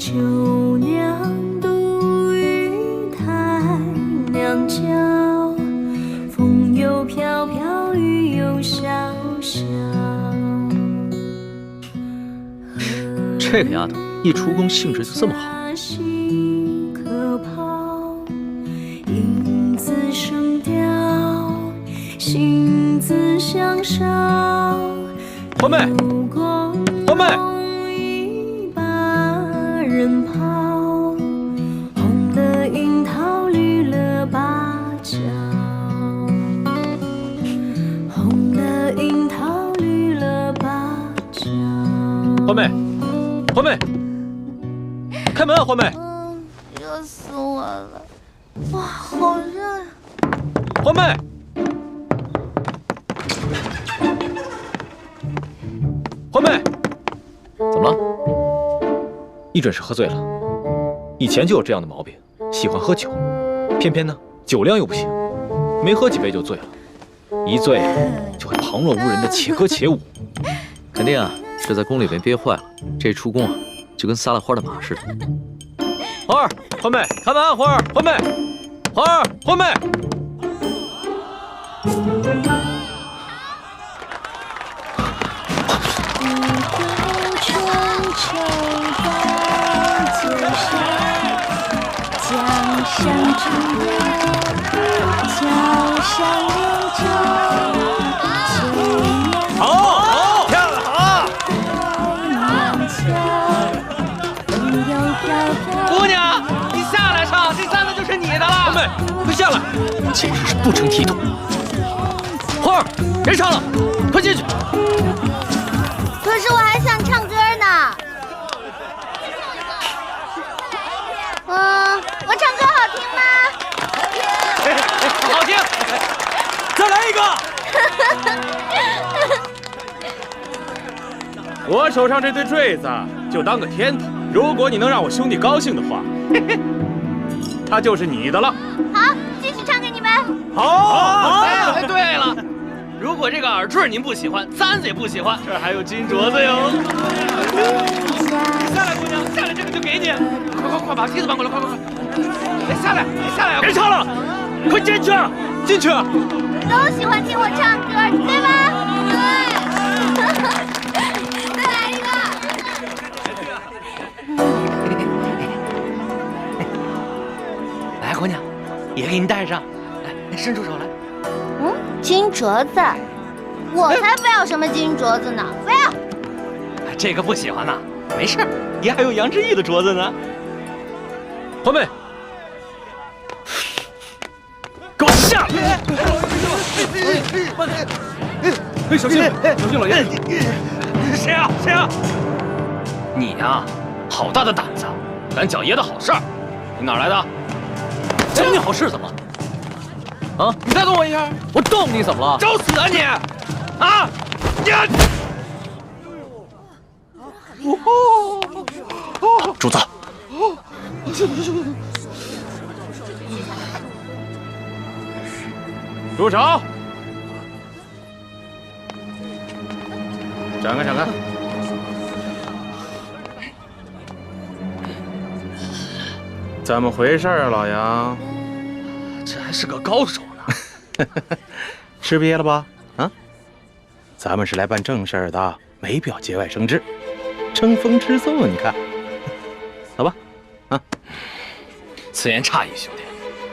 九娘独语台娘娇，风又飘飘，雨又潇潇。这个丫头一出宫兴致就这么好。可抛，影自声调，心自相烧。欢妹，欢妹。 人抛，红了樱桃，绿了芭蕉。红了樱桃，绿了芭蕉。欢妹，欢妹，开门啊！欢妹，热死我了！哇，好热呀！欢妹，欢妹，怎么了？ 你准是喝醉了，以前就有这样的毛病，喜欢喝酒，偏偏呢酒量又不行，没喝几杯就醉了，一醉就会旁若无人的且歌且舞。肯定啊是在宫里面憋坏了，这出宫啊就跟撒了欢的马似的。花儿，欢妹，开门啊！花儿，欢妹，花儿，欢妹。江上春芽，桥上柳州，好，漂亮，好！姑娘，你下来唱，这三个就是你的了。欢妹，快下来！简直是不成体统。花儿，别唱了，快进去。可是我还想唱歌呢。我唱歌好听吗？好听，再来一个。我手上这对坠子就当个天头，如果你能让我兄弟高兴的话，它就是你的了。好，继续唱给你们。好。哎，对了，如果这个耳坠您不喜欢，簪子也不喜欢，这儿还有金镯子哟。下来，姑娘，下来，这个就给你。快把梯子搬过来，快！哎，下来啊！别唱了，快进去，进去。都喜欢听我唱歌，对吧？对。再来一个。来，姑娘，也给你戴上。来，伸出手来。金镯子，我才不要什么金镯子呢！不要。这个不喜欢呐，没事，爷还有杨志毅的镯子呢。欢妹，给我下来！小心，老爷！谁啊？你呀，好大的胆子，敢搅爷的好事儿！你哪儿来的？搅你好事怎么了？啊！你再动我一下，我动你怎么了？找死啊你！啊！主子。住手！展开！怎么回事啊，老杨？这还是个高手呢。吃瘪了吧？啊？咱们是来办正事儿的，没必要节外生枝，争风吃醋。你看，走吧。啊，此言差矣，兄弟。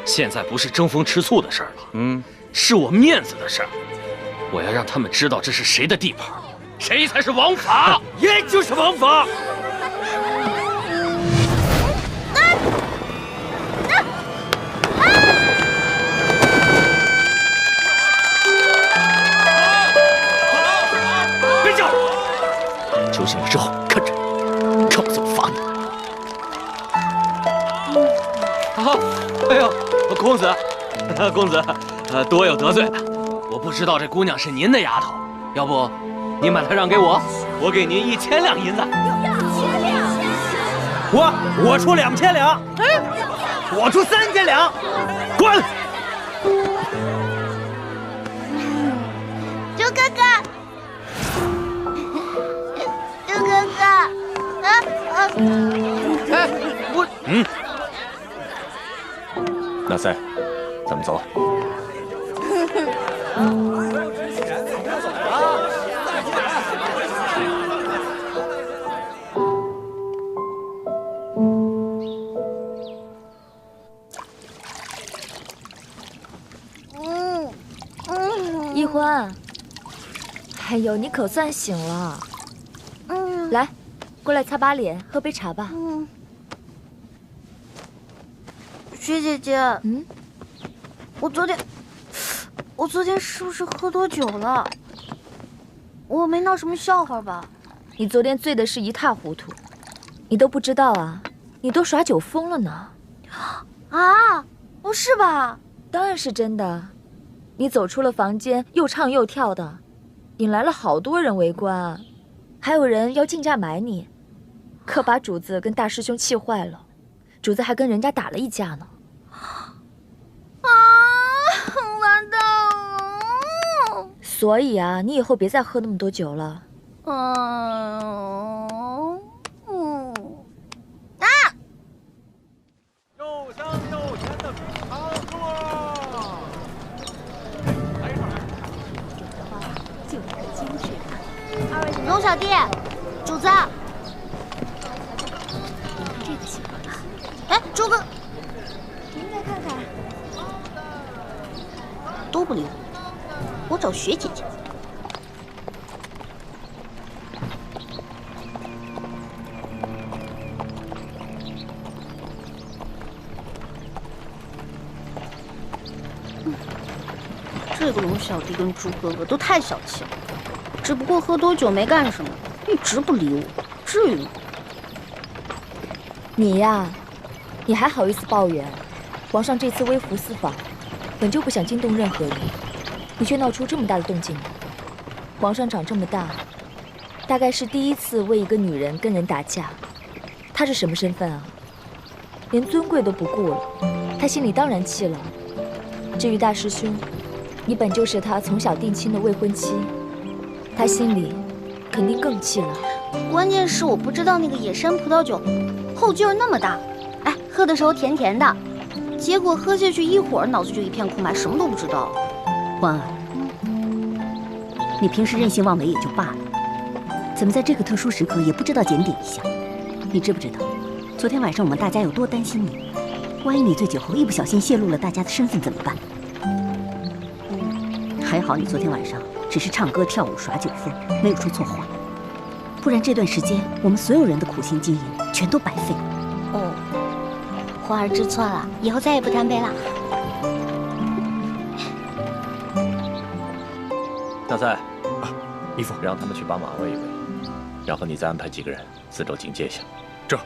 现在不是争风吃醋的事儿了，是我面子的事儿。我要让他们知道这是谁的地盘，谁才是王法。爷就是王法。别叫！酒醒了之后看着，看我怎么罚你。哎呦，公子，多有得罪了。我不知道这姑娘是您的丫头，要不您把她让给我，我给您1000两银子。我出2000两，我出3000两，滚！猪哥哥，猪哥哥，哎，纳赛，咱们走。一欢，哎呦，你可算醒了。来，过来擦把脸，喝杯茶吧。薛姐姐，我昨天是不是喝多酒了？我没闹什么笑话吧？你昨天醉的是一塌糊涂，你都不知道啊？你都耍酒疯了呢。啊，不是吧？当然是真的。你走出了房间，又唱又跳的，引来了好多人围观，还有人要竞价买你，可把主子跟大师兄气坏了，主子还跟人家打了一架呢。完蛋了！所以啊，你以后别再喝那么多酒了。又香又甜的冰糖座。龙小弟，主子。这个喜欢。哎，朱哥，您再看看。都不理我找薛姐姐。这个龙小弟跟朱哥哥都太小气了，只不过喝多酒没干什么，一直不理我，至于吗？你呀，你还好意思抱怨？皇上这次微服私访，本就不想惊动任何人，你却闹出这么大的动静。皇上长这么大，大概是第一次为一个女人跟人打架。他是什么身份啊？连尊贵都不顾了，他心里当然气了。至于大师兄，你本就是他从小定亲的未婚妻，他心里肯定更气了。关键是我不知道那个野山葡萄酒后劲儿那么大，哎，喝的时候甜甜的，结果喝下去一会儿脑子就一片空白，什么都不知道。欢儿，你平时任性妄为也就罢了，怎么在这个特殊时刻也不知道检点一下？你知不知道，昨天晚上我们大家有多担心你？万一你醉酒后一不小心泄露了大家的身份怎么办？还好你昨天晚上只是唱歌跳舞耍酒疯，没有说错话，不然这段时间我们所有人的苦心经营全都白费了。哦，花儿知错了，以后再也不贪杯了。大赛，义父，让他们去把马喂一喂，然后你再安排几个人四周警戒一下。这。啾！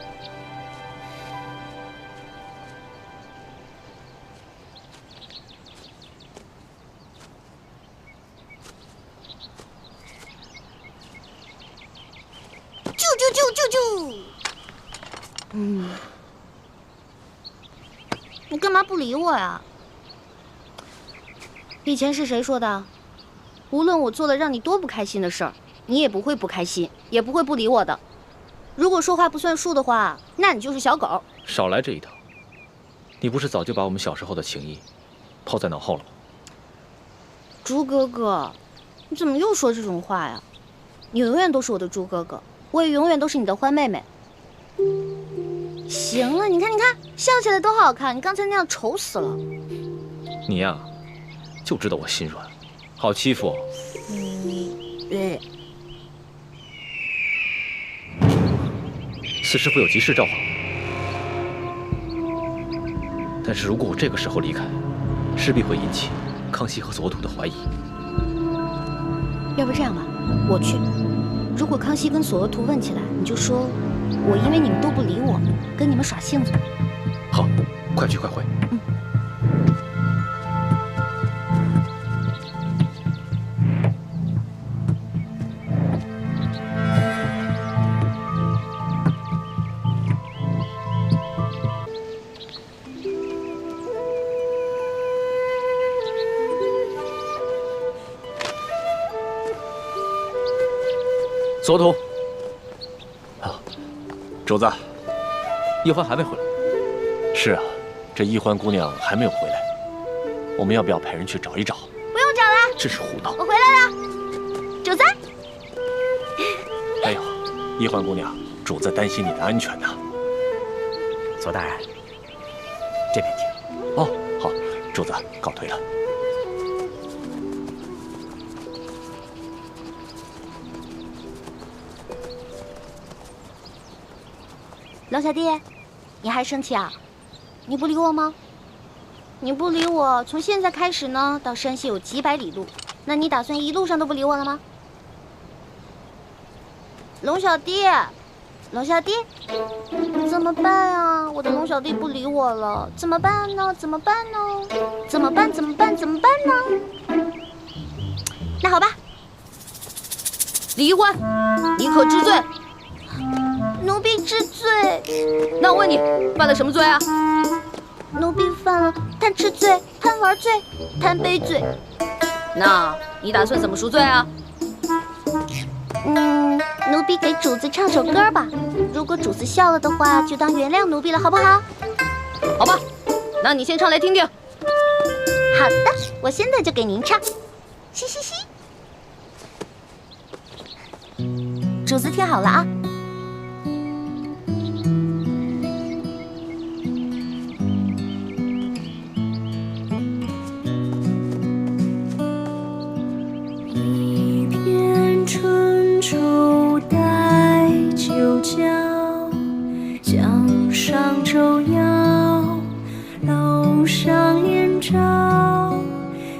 你干嘛不理我呀？以前是谁说的？无论我做了让你多不开心的事儿，你也不会不开心，也不会不理我的。如果说话不算数的话，那你就是小狗。少来这一套！你不是早就把我们小时候的情谊抛在脑后了吗？猪哥哥，你怎么又说这种话呀？你永远都是我的猪哥哥，我也永远都是你的欢妹妹。行了，你看，笑起来多好看，你刚才那样丑死了。你呀，就知道我心软，好欺负。四师傅有急事召唤我，但是如果我这个时候离开，势必会引起康熙和索图的怀疑。要不这样吧，我去。如果康熙跟索额图问起来，你就说我因为你们都不理我，跟你们耍性子。好，快去快回。索图，主子，叶欢还没回来。是啊，这易欢姑娘还没有回来，我们要不要派人去找一找？不用找了，真是胡闹！我回来了，主子。哎呦，易欢姑娘，主子担心你的安全呢。左大人，这边请。哦，好，主子告退了。龙小弟，你还生气啊？你不理我吗？你不理我，从现在开始呢，到山西有几百里路，那你打算一路上都不理我了吗？龙小弟，龙小弟，怎么办啊？我的龙小弟不理我了，怎么办呢？怎么办呢？怎么办？怎么办？怎么办呢？那好吧，李易欢，你可知罪？奴婢知罪。那我问你，犯了什么罪啊？奴婢犯了贪吃罪、贪玩罪、贪杯罪。那你打算怎么赎罪啊？奴婢给主子唱首歌吧。如果主子笑了的话，就当原谅奴婢了，好不好？好吧，那你先唱来听听。好的，我现在就给您唱。嘻嘻嘻。主子听好了啊。春处带酒浇，江上舟摇，楼上燕巢。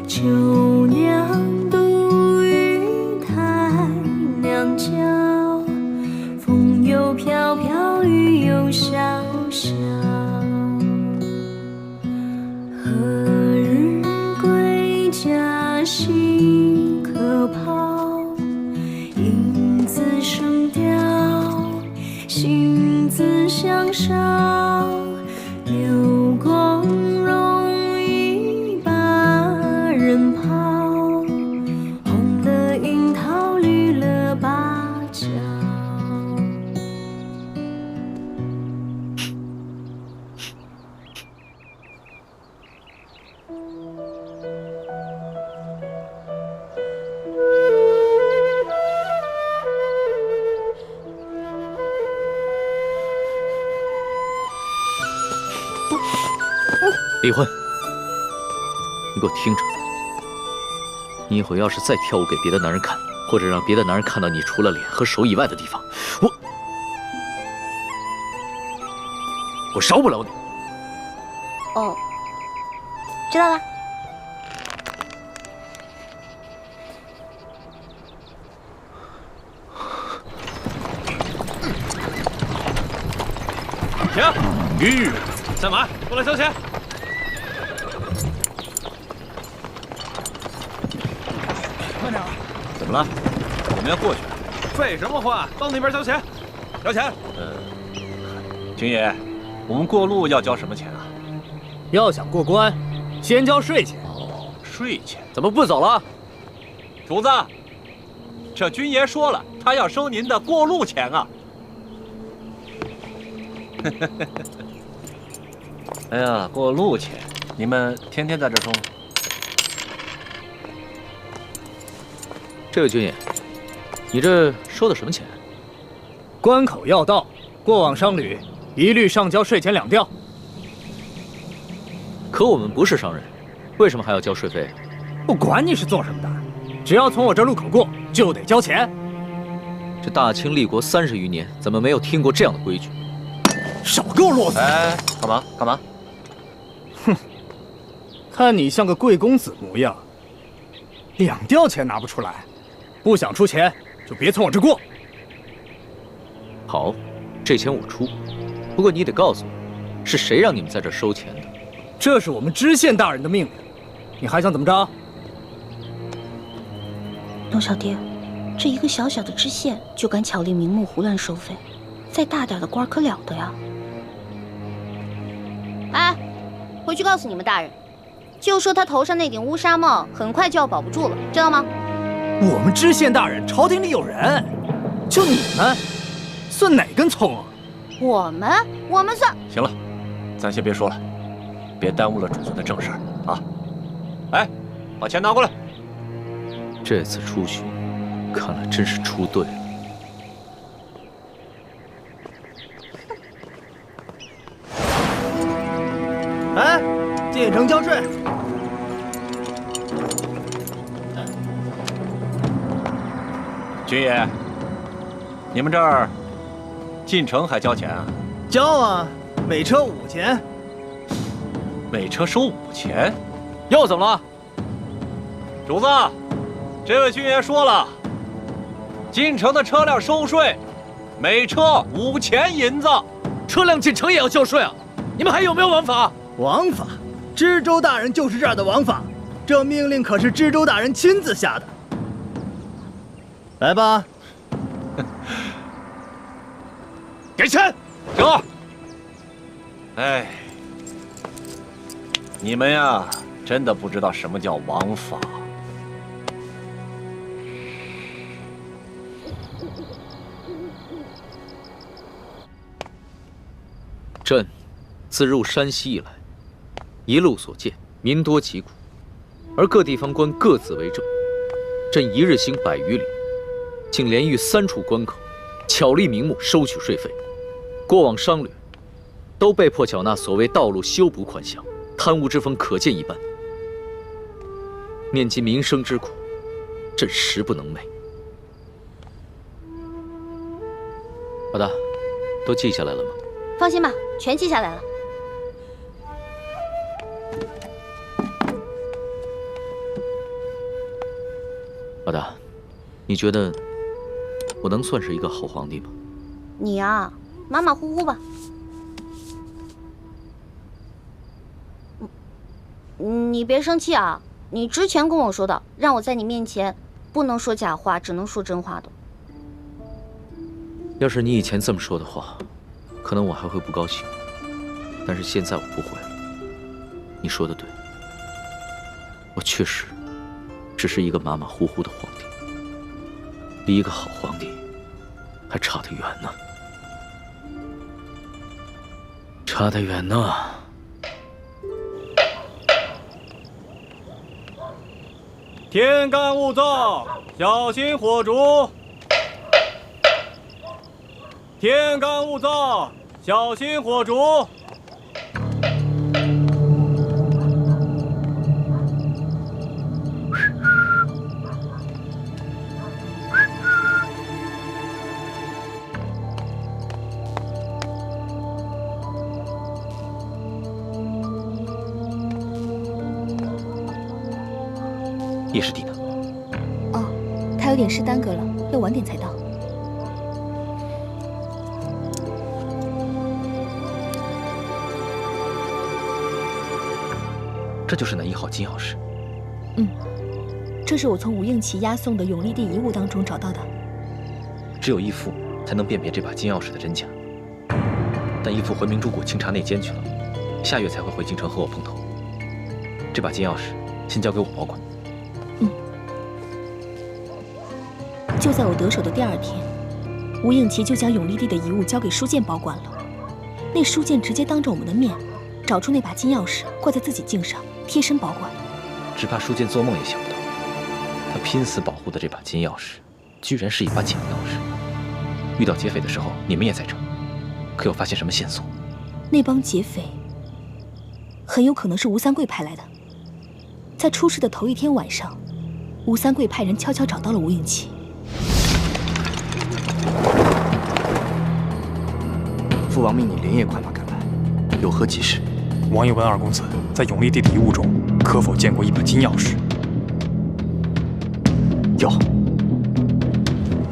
秋娘独语台娘娇，风又飘飘，雨又潇潇。何日归家兮可抛？影自声调，心自相绍。流光容易把人抛，红了樱桃，绿了芭蕉。李欢，你给我听着，你以后要是再跳舞给别的男人看，或者让别的男人看到你除了脸和手以外的地方，我饶不了你。哦，知道了。停！下马，过来交钱。慢点。怎么了？我们要过去。废什么话？到那边交钱。交钱。军爷，我们过路要交什么钱啊？要想过关，先交税钱。哦，税钱。怎么不走了？主子，这军爷说了，他要收您的过路钱啊。哎呀，过路钱，你们天天在这收吗？这位军爷，你这收的什么钱？关口要道，过往商旅一律上交税钱2吊。可我们不是商人，为什么还要交税费？不管你是做什么的，只要从我这路口过，就得交钱。这大清立国30余年，怎么没有听过这样的规矩？少给我啰嗦！哎，干嘛？干嘛？哼，看你像个贵公子模样，2吊钱拿不出来，不想出钱就别从我这过。好，这钱我出，不过你得告诉我，是谁让你们在这收钱的？这是我们知县大人的命令，你还想怎么着？龙小弟，这一个小小的知县就敢巧立名目胡乱收费，再大点的官可了得呀！哎，回去告诉你们大人，就说他头上那顶乌纱帽很快就要保不住了，知道吗？我们知县大人朝廷里有人，就你们算哪根葱啊？我们算行了，咱先别说了，别耽误了主尊的正事儿啊！哎，把钱拿过来。这次出巡，看来真是出对了。哎，进城交税。军爷，你们这儿进城还交钱啊？交啊，每车5钱。每车收5钱？又怎么了？主子，这位军爷说了，进城的车辆收税，每车5钱银子。车辆进城也要交税啊？你们还有没有王法？王法？知州大人就是这儿的王法，这命令可是知州大人亲自下的。来吧，给钱！走。哎，你们呀，真的不知道什么叫王法。朕自入山西以来，一路所见，民多疾苦，而各地方官各自为政。朕一日行100余里，竟连遇3处关口，巧立名目收取税费。过往商旅都被迫缴纳所谓道路修补款项，贪污之风可见一斑。念及民生之苦，朕实不能寐。老大，都记下来了吗？放心吧，全记下来了。老大，你觉得我能算是一个好皇帝吗？你呀，马马虎虎吧。你别生气啊！你之前跟我说的，让我在你面前不能说假话，只能说真话的。要是你以前这么说的话，可能我还会不高兴。但是现在我不会了。你说的对，我确实只是一个马马虎虎的皇帝，离一个好皇帝还差得远呢，差得远呢。天干物燥，小心火烛。天干物燥，小心火烛。叶师弟呢？哦，他有点事耽搁了，要晚点才到。这就是那1号金钥匙。嗯，这是我从吴应奇押送的永历帝遗物当中找到的。只有义父才能辨别这把金钥匙的真假。但义父回明珠谷清查内奸去了，下月才会回京城和我碰头。这把金钥匙先交给我保管。就在我得手的第2天，吴应奇就将永历帝的遗物交给书剑保管了。那书剑直接当着我们的面，找出那把金钥匙挂在自己颈上，贴身保管。只怕书剑做梦也想不到，他拼死保护的这把金钥匙，居然是一把假钥匙。遇到劫匪的时候，你们也在这儿，可有发现什么线索？那帮劫匪很有可能是吴三桂派来的。在出事的头1天晚上，吴三桂派人悄悄找到了吴应奇。父王命你连夜快马赶来，有何急事？王爷问2公子，在永历帝的遗物中，可否见过一把金钥匙？有。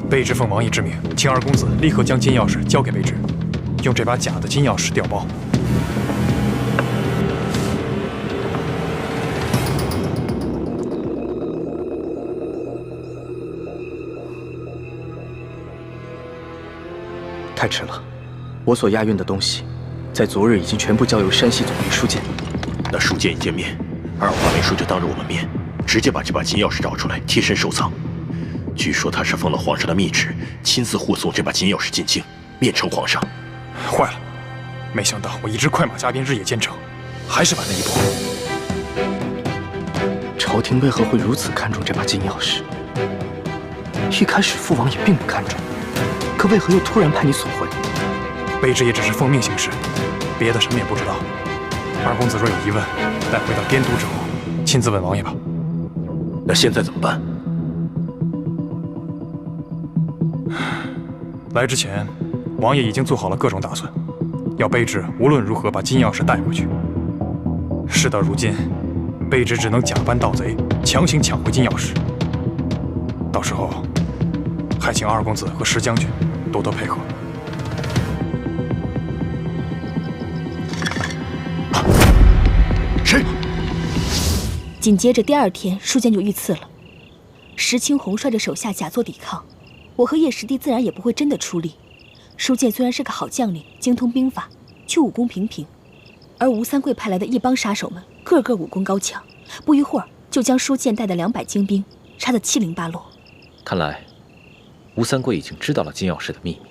卑职奉王爷之命，请2公子立刻将金钥匙交给卑职，用这把假的金钥匙调包。太迟了，我所押运的东西，在昨日已经全部交由山西总兵书剑。那书剑一见面，2华为叔就当着我们面，直接把这把金钥匙找出来贴身收藏。据说他是奉了皇上的密旨，亲自护送这把金钥匙进京，面呈皇上。坏了，没想到我一直快马加鞭，日夜兼程，还是晚了一步。朝廷为何会如此看重这把金钥匙？一开始父王也并不看重，可为何又突然派你索回？卑职也只是奉命行事，别的什么也不知道。二公子若有疑问，待回到滇都之后，亲自问王爷吧。那现在怎么办？来之前，王爷已经做好了各种打算，要卑职无论如何把金钥匙带回去。事到如今，卑职只能假扮盗贼，强行抢回金钥匙。到时候，还请二公子和石将军多多配合。谁？紧接着第2天，书剑就遇刺了。石青红率着手下假作抵抗，我和叶师弟自然也不会真的出力。书剑虽然是个好将领，精通兵法，却武功平平，而吴三桂派来的一帮杀手们，个个武功高强，不一会儿就将书剑带的200精兵杀得七零八落。看来，吴三桂已经知道了金钥匙的秘密，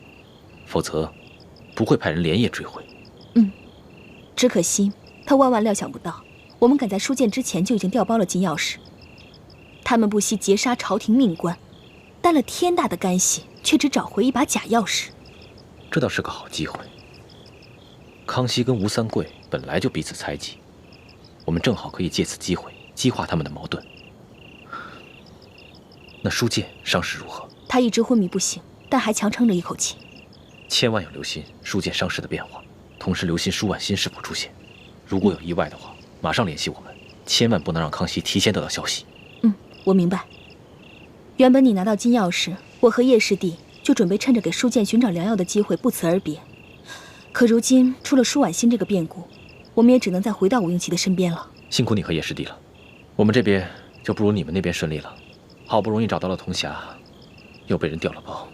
否则不会派人连夜追回。只可惜他万万料想不到，我们赶在书剑之前就已经调包了金钥匙。他们不惜劫杀朝廷命官，担了天大的干系，却只找回一把假钥匙。这倒是个好机会。康熙跟吴三桂本来就彼此猜忌，我们正好可以借此机会激化他们的矛盾。那书剑伤势如何？他一直昏迷不醒，但还强撑着一口气。千万要留心书剑伤势的变化，同时留心舒婉心是否出现。如果有意外的话，马上联系我们，千万不能让康熙提前得到消息。我明白。原本你拿到金钥匙，我和叶师弟就准备趁着给书剑寻找良药的机会不辞而别。可如今出了舒婉心这个变故，我们也只能再回到吴应奇的身边了。辛苦你和叶师弟了，我们这边就不如你们那边顺利了。好不容易找到了铜匣，又被人调了包。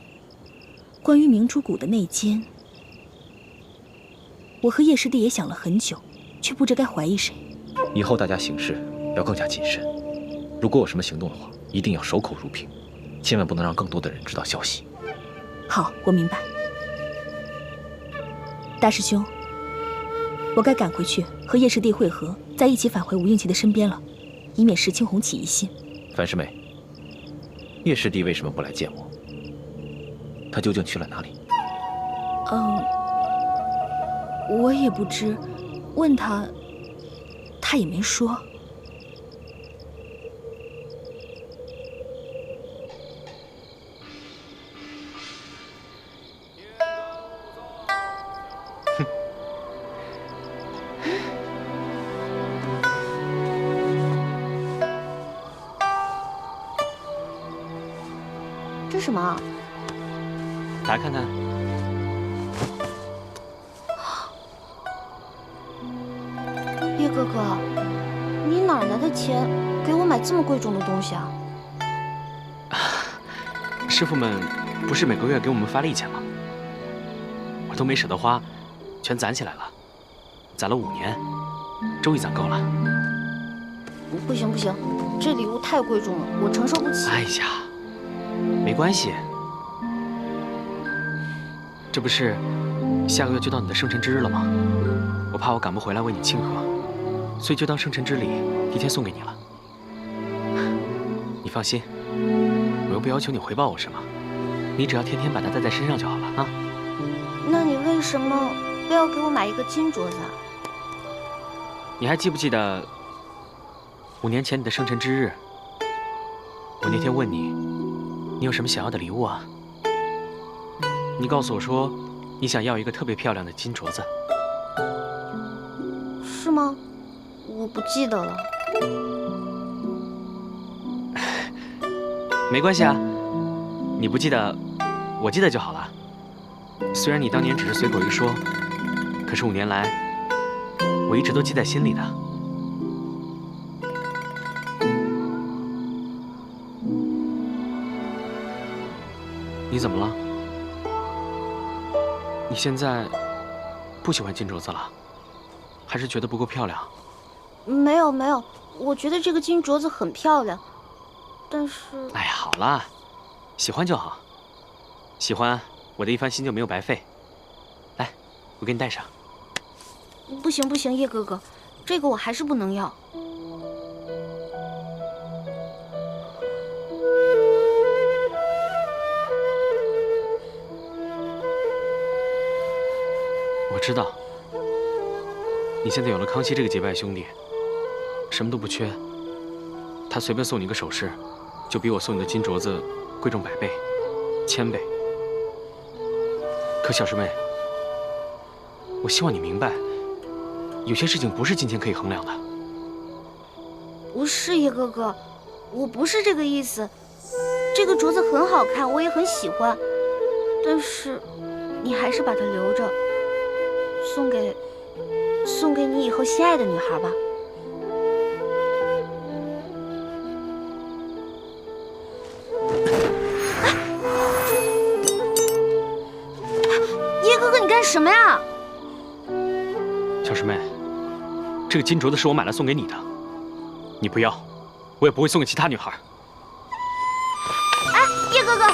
关于明珠谷的内奸，我和叶师弟也想了很久，却不知该怀疑谁。以后大家行事要更加谨慎，如果有什么行动的话，一定要守口如瓶，千万不能让更多的人知道消息。好，我明白。大师兄，我该赶回去和叶师弟会合，再一起返回吴应奇的身边了，以免石青红起疑心。樊师妹，叶师弟为什么不来见我？他究竟去了哪里？我也不知，问他，他也没说。这什么？打开看看。叶哥哥，你哪来的钱给我买这么贵重的东西啊？师傅们不是每个月给我们发利钱吗？我都没舍得花，全攒起来了，攒了5年，终于攒够了。不行不行，这礼物太贵重了，我承受不起。哎呀，没关系，这不是下个月就到你的生辰之日了吗？我怕我赶不回来为你庆贺，所以就当生辰之礼，提前送给你了。你放心，我又不要求你回报我什么，你只要天天把它带在身上就好了啊。那你为什么非要给我买一个金镯子啊？你还记不记得5年前你的生辰之日？我那天问你，你有什么想要的礼物啊？你告诉我说，你想要一个特别漂亮的金镯子。是吗？我不记得了。没关系啊，你不记得，我记得就好了。虽然你当年只是随口一说，可是5年来，我一直都记在心里的。你怎么了？你现在不喜欢金镯子了，还是觉得不够漂亮？没有没有，我觉得这个金镯子很漂亮，但是……哎呀，好啦，喜欢就好，喜欢我的一番心就没有白费。来，我给你戴上。不行不行，叶哥哥，这个我还是不能要。我知道，你现在有了康熙这个结拜兄弟，什么都不缺。他随便送你个首饰，就比我送你的金镯子贵重100倍、1000倍。可小师妹，我希望你明白，有些事情不是金钱可以衡量的。不是叶哥哥，我不是这个意思。这个镯子很好看，我也很喜欢，但是你还是把它留着，送给你以后心爱的女孩吧。叶哥哥，你干什么呀？小师妹，这个金镯子是我买来送给你的，你不要，我也不会送给其他女孩。哎，叶哥哥。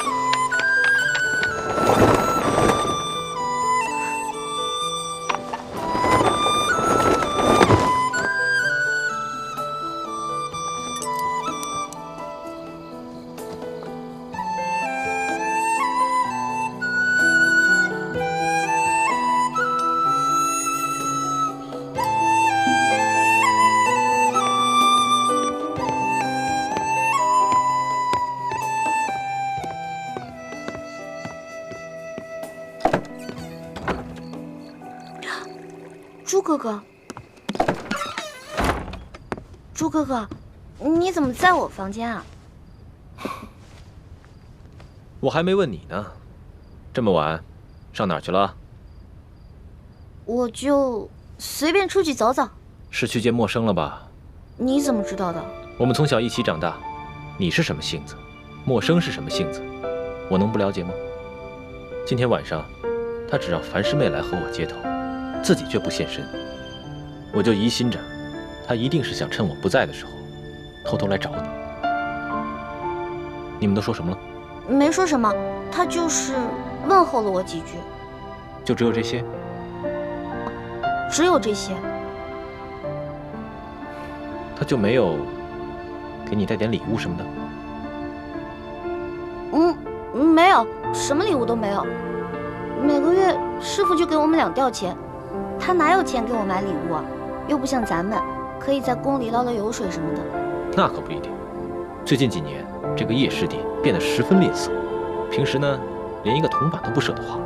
朱哥哥，朱哥哥，你怎么在我房间啊？我还没问你呢，这么晚，上哪儿去了？我就随便出去走走。是去见陌生了吧？你怎么知道的？我们从小一起长大，你是什么性子，陌生是什么性子，我能不了解吗？今天晚上，他只让樊师妹来和我接头。自己却不现身，我就疑心着，他一定是想趁我不在的时候，偷偷来找你。你们都说什么了？没说什么，他就是问候了我几句。就只有这些？只有这些。他就没有给你带点礼物什么的？没有，什么礼物都没有。每个月师傅就给我们2吊钱。他哪有钱给我买礼物啊？又不像咱们，可以在宫里捞捞油水什么的。那可不一定。最近几年，这个叶师弟变得十分吝啬，平时呢，连一个铜板都不舍得花。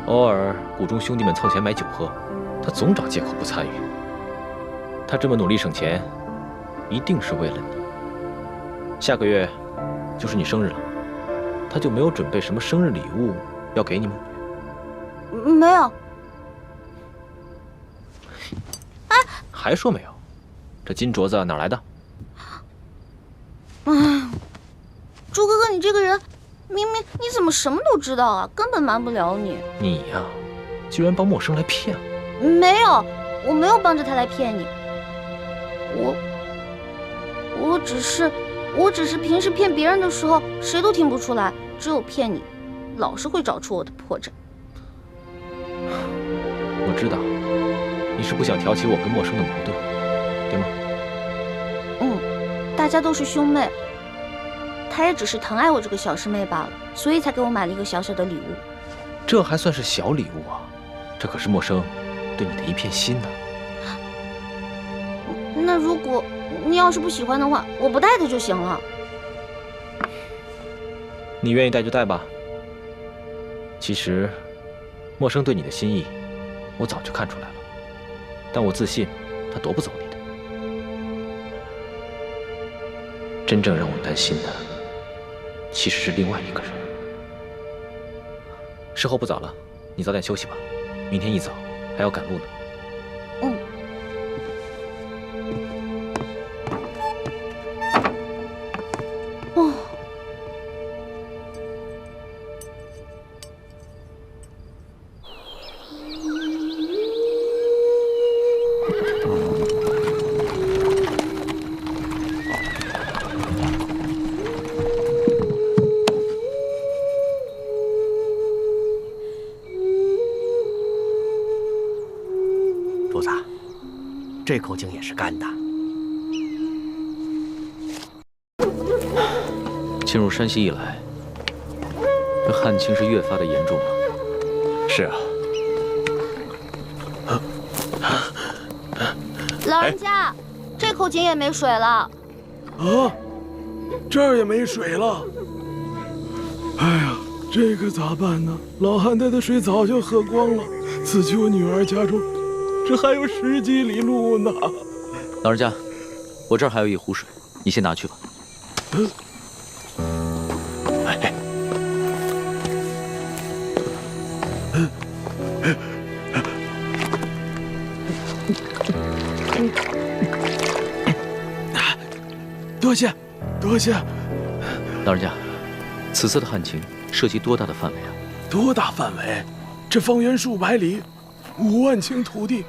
偶尔谷中兄弟们凑钱买酒喝，他总找借口不参与。他这么努力省钱，一定是为了你。下个月就是你生日了，他就没有准备什么生日礼物要给你吗？没有。还说没有？这金镯子哪来的？朱哥哥，你这个人，明明你怎么什么都知道啊？根本瞒不了你。你呀，居然帮陌生来骗我！没有，我没有帮着他来骗你。我只是平时骗别人的时候，谁都听不出来，只有骗你，老是会找出我的破绽。我知道。你是不想挑起我跟陌生的矛盾，对吗？大家都是兄妹，他也只是疼爱我这个小师妹罢了，所以才给我买了一个小小的礼物。这还算是小礼物啊，这可是陌生对你的一片心呢。那如果你要是不喜欢的话，我不带它就行了。你愿意带就带吧。其实，陌生对你的心意，我早就看出来了。但我自信，他夺不走你的。真正让我担心的，其实是另外一个人。时候不早了，你早点休息吧，明天一早还要赶路呢。主子，这口井也是干的。进入山西以来，这旱情是越发的严重了。是啊。老人家，这口井也没水了。啊，这儿也没水了。哎呀，这可咋办呢？老汉带的水早就喝光了，此去我女儿家中，这还有10几里路呢。老人家，我这儿还有一壶水，你先拿去吧。多谢，多谢。老人家，此次的旱情涉及多大的范围啊？多大范围？这方圆数百里，5万顷土地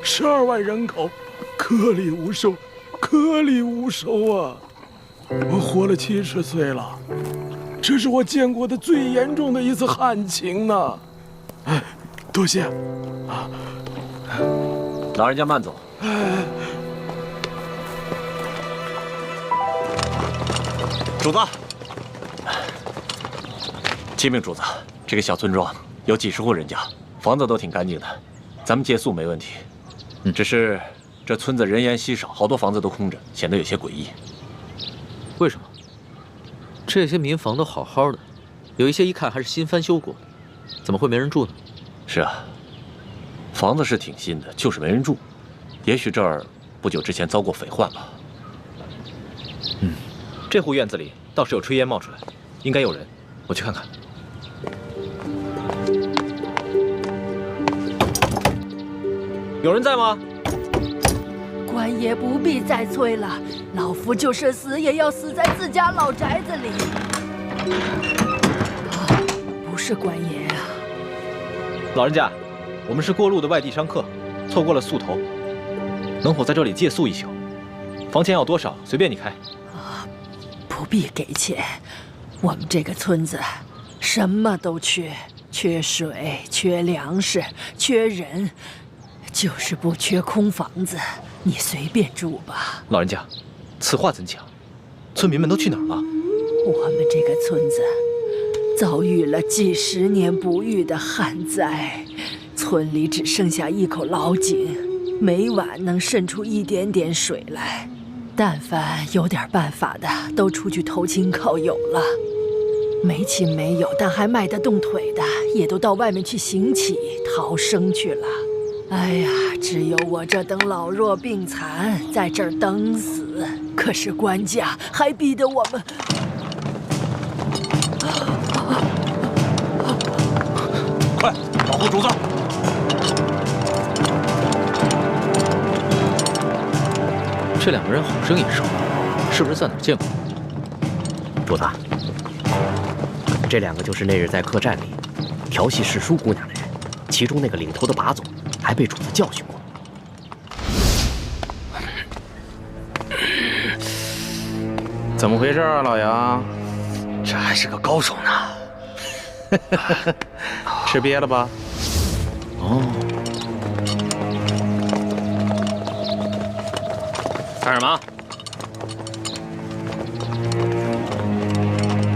，12万人口，颗粒无收，颗粒无收啊！我活了70岁了，这是我见过的最严重的一次旱情呢。哎，多谢啊！老人家慢走。主子，启禀主子，这个小村庄有几十户人家，房子都挺干净的，咱们借宿没问题。只是这村子人烟稀少，好多房子都空着，显得有些诡异。为什么？这些民房都好好的，有一些一看还是新翻修过的，怎么会没人住呢？是啊，房子是挺新的，就是没人住。也许这儿不久之前遭过匪患吧。这户院子里倒是有炊烟冒出来，应该有人，我去看看。有人在吗？官爷不必再催了，老夫就是死也要死在自家老宅子里。不是官爷啊！老人家，我们是过路的外地商客，错过了宿头，能否在这里借宿一宿？房钱要多少，随便你开。不必给钱，我们这个村子什么都缺，缺水，缺粮食，缺人，就是不缺空房子。你随便住吧。老人家，此话怎讲？村民们都去哪儿了？我们这个村子遭遇了几10年不遇的旱灾，村里只剩下一口老井，每晚能渗出一点点水来。但凡有点办法的，都出去投亲靠友了；没亲没友但还迈得动腿的，也都到外面去行乞逃生去了。哎呀，只有我这等老弱病残在这儿等死。可是官家还逼得我们……快，保护主子！这2个人好生眼熟，是不是在哪儿见过？主子，这2个就是那日在客栈里调戏世淑姑娘的人，其中那个领头的把总还被主子教训过。怎么回事啊，老杨？这还是个高手呢。吃瘪了吧？哦。干什么？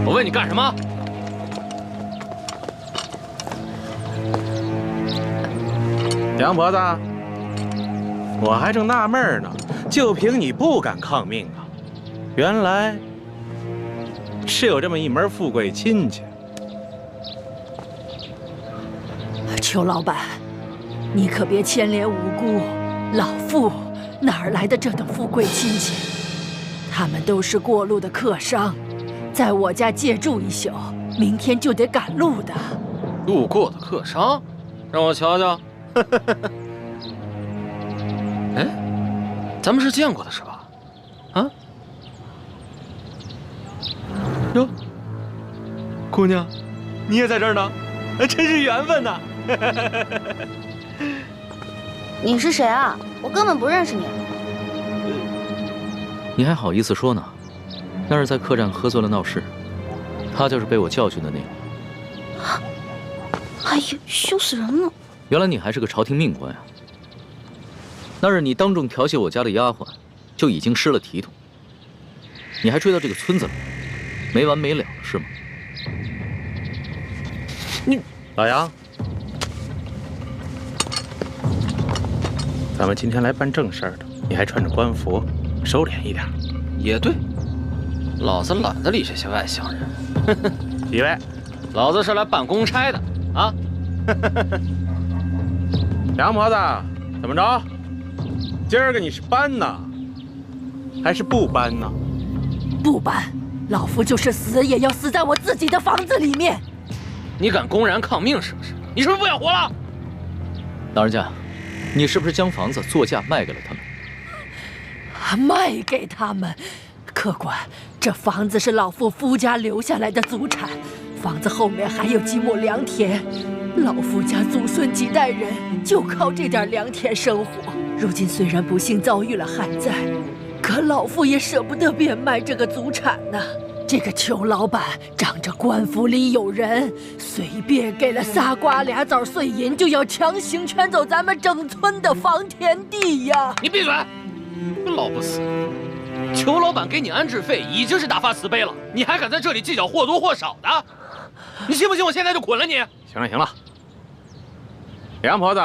我问你干什么？杨婆子，我还正纳闷呢，就凭你不敢抗命啊？原来是有这么一门富贵亲戚。裘老板，你可别牵连无辜，老妇哪儿来的这等富贵亲戚？他们都是过路的客商，在我家借住一宿，明天就得赶路的。路过的客商，让我瞧瞧。哎，咱们是见过的是吧？啊？哟，姑娘，你也在这儿呢，真是缘分呐！你是谁啊？我根本不认识你。你还好意思说呢？那是在客栈喝醉了闹事，他就是被我教训的那个。哎呀，羞死人了！原来你还是个朝廷命官呀！那日你当众调戏我家的丫鬟，就已经失了体统。你还追到这个村子来，没完没了了是吗？你老杨，咱们今天来办正事儿的，你还穿着官服，收敛一点。也对，老子懒得理这些外乡人。几位，老子是来办公差的啊！杨婆子，怎么着？今儿个你是搬呢，还是不搬呢？不搬，老夫就是死也要死在我自己的房子里面。你敢公然抗命是不是？你是不是不想活了？老人家，你是不是将房子作价卖给了他们？卖给他们？客官，这房子是老夫夫家留下来的祖产，房子后面还有几亩良田，老夫家祖孙几代人就靠这点良田生活。如今虽然不幸遭遇了旱灾，可老夫也舍不得变卖这个祖产呐。这个裘老板仗着官府里有人，随便给了仨瓜俩枣碎银，就要强行圈走咱们整村的房田地呀！你闭嘴！老不死！裘老板给你安置费已经是大发慈悲了，你还敢在这里计较或多或少的？你信不信我现在就捆了你？行了行了，杨婆子，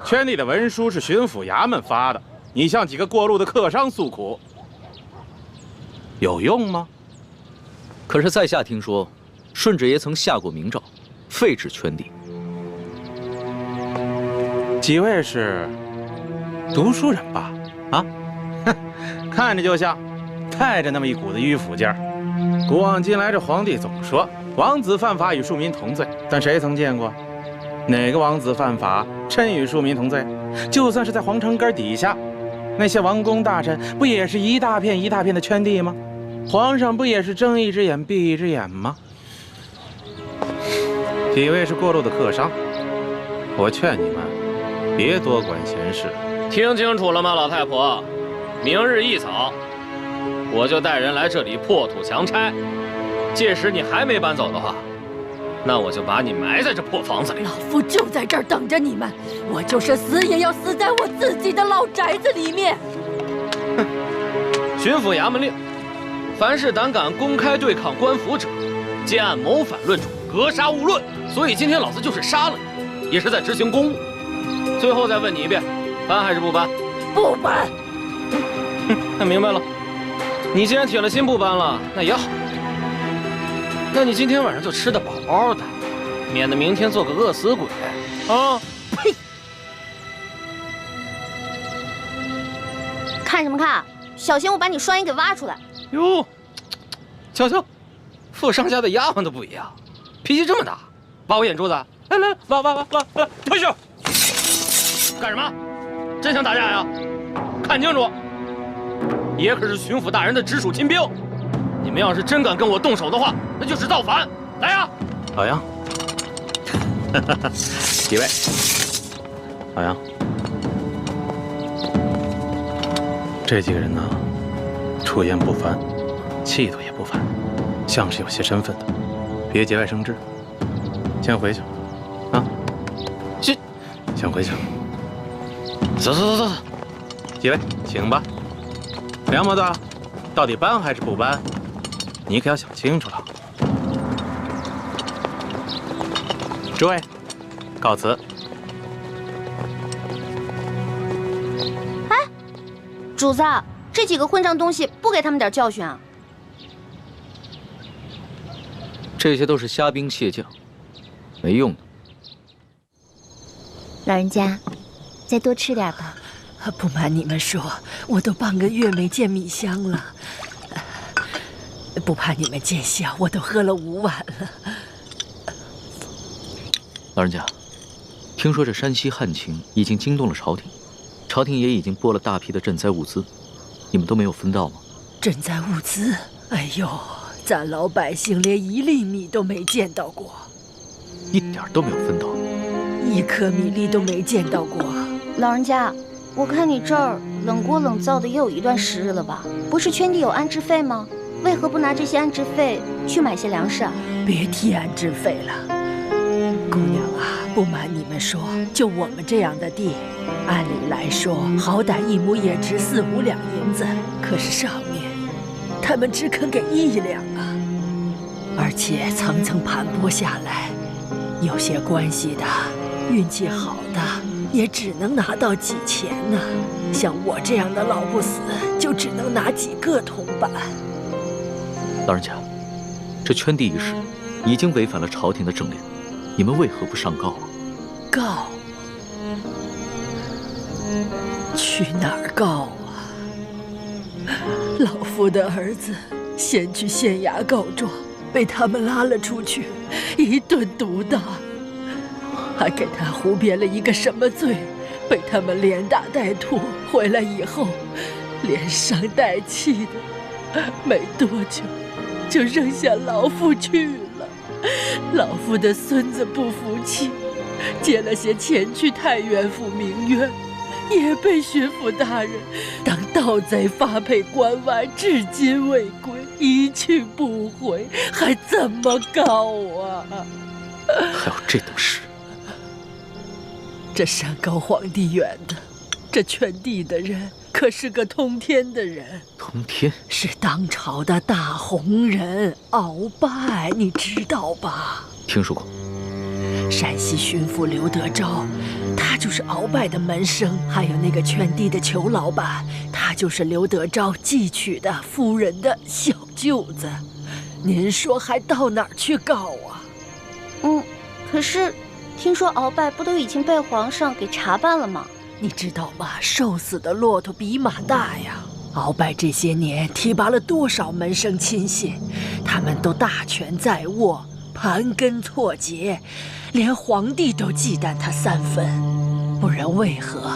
圈地的文书是巡抚衙门发的，你向几个过路的客商诉苦，有用吗？可是在下听说，顺治爷曾下过明诏，废止圈地。几位是读书人吧？啊，哼，看着就像，带着那么一股子迂腐劲儿。古往今来，这皇帝总说王子犯法与庶民同罪，但谁曾见过哪个王子犯法真与庶民同罪？就算是在皇城根底下，那些王公大臣不也是一大片一大片的圈地吗？皇上不也是睁一只眼闭一只眼吗？几位是过路的客商，我劝你们别多管闲事。听清楚了吗，老太婆？明日一早，我就带人来这里破土强拆。届时你还没搬走的话，那我就把你埋在这破房子里。老夫就在这儿等着你们，我就是死也要死在我自己的老宅子里面。哼！巡抚衙门令，凡是胆敢公开对抗官府者，皆按谋反论处，格杀勿论。所以今天老子就是杀了你，也是在执行公务。最后再问你一遍，搬还是不搬？不搬。那明白了。你既然铁了心不搬了，那也好。那你今天晚上就吃得饱饱的，免得明天做个饿死鬼啊！呸！看什么看？小心我把你双眼给挖出来！哟，瞧，富商家的丫鬟都不一样，脾气这么大，挖我眼珠子？来，挖，退下！干什么？真想打架呀？看清楚，爷可是巡抚大人的直属亲兵，你们要是真敢跟我动手的话，那就是造反！来呀！老杨，几位，老杨，这几个人呢，出言不凡，气度也不凡，像是有些身份的，别节外生枝。先回去，啊，先回去。走，几位请吧。梁婆子，到底搬还是不搬？你可要想清楚了。诸位，告辞。哎，主子，这几个混账东西不给他们点教训啊？这些都是虾兵蟹将，没用的。老人家，再多吃点吧。不瞒你们说，我都半个月没见米香了。不怕你们见笑，我都喝了5碗了。老人家，听说这山西旱情已经惊动了朝廷，朝廷也已经拨了大批的赈灾物资，你们都没有分到吗？赈灾物资？哎呦，咱老百姓连1粒米都没见到过，一点都没有分到，1颗米粒都没见到过。老人家，我看你这儿冷锅冷灶的也有一段时日了吧？不是圈地有安置费吗？为何不拿这些安置费去买些粮食啊？别提安置费了，姑娘啊，不瞒你们说，就我们这样的地，按理来说，好歹一亩也值4、5两银子，可是上面他们只肯给1两啊，而且层层盘剥下来，有些关系的、运气好的，也只能拿到几钱呢。像我这样的老不死，就只能拿几个铜板。老人家，这圈地一事已经违反了朝廷的政令，你们为何不上告啊？告？去哪儿告啊？老夫的儿子先去县衙告状，被他们拉了出去，一顿毒打，还给他胡编了一个什么罪，被他们连打带拖，回来以后连伤带气的，没多久就扔下老夫去了。老夫的孙子不服气，借了些钱去太原府鸣冤，也被巡抚大人当盗贼发配关外，至今未归，一去不回，还怎么告啊？还有这等事？这山高皇帝远的，这圈地的人可是个通天的人。通天是当朝的大红人鳌拜，你知道吧？听说过。山西巡抚刘德昭，他就是鳌拜的门生，还有那个圈地的裘老板，他就是刘德昭继娶的夫人的小舅子。您说还到哪儿去告啊？可是听说鳌拜不都已经被皇上给查办了吗？你知道吗？瘦死的骆驼比马大呀！鳌拜这些年提拔了多少门生亲信，他们都大权在握，盘根错节，连皇帝都忌惮他3分。不然为何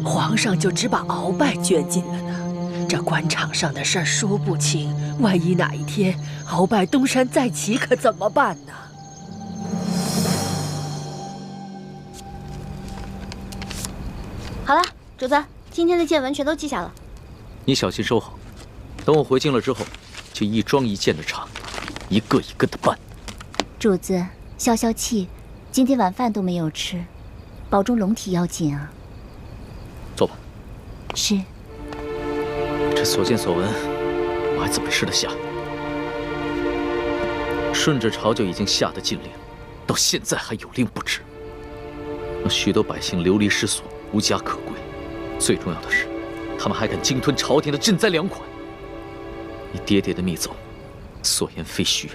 皇上就只把鳌拜圈禁了呢？这官场上的事儿说不清，万一哪一天鳌拜东山再起，可怎么办呢？好了，主子，今天的见闻全都记下了。你小心收好，等我回京了之后，就一桩一件的查，一个一个的办。主子，消消气，今天晚饭都没有吃，保重龙体要紧啊。坐吧。是。这所见所闻，我还怎么吃得下？顺着朝就已经下的禁令，到现在还有令不止，让许多百姓流离失所，无家可归。最重要的是，他们还敢鲸吞朝廷的赈灾粮款。你爹爹的密奏，所言非虚啊。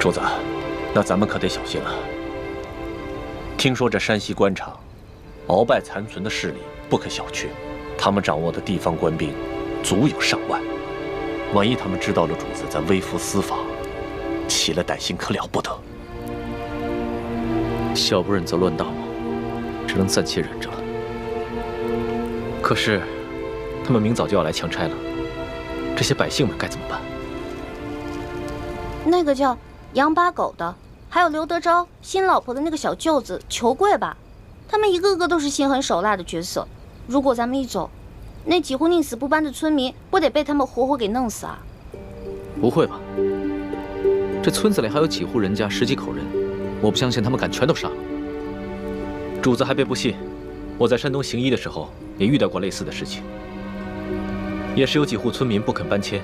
主子，那咱们可得小心了。听说这山西官场，鳌拜残存的势力不可小觑，他们掌握的地方官兵足有上万。万一他们知道了主子在微服私访，起了歹心，可了不得。小不忍则乱大谋，只能暂且忍着了。可是，他们明早就要来强拆了，这些百姓们该怎么办？那个叫杨八狗的，还有刘德昭新老婆的那个小舅子裘贵吧，他们一个个都是心狠手辣的角色。如果咱们一走，那几户宁死不搬的村民不得被他们活活给弄死啊？不会吧？这村子里还有几户人家，10几口人，我不相信他们敢全都杀了。主子还别不信，我在山东行医的时候也遇到过类似的事情，也是有几户村民不肯搬迁，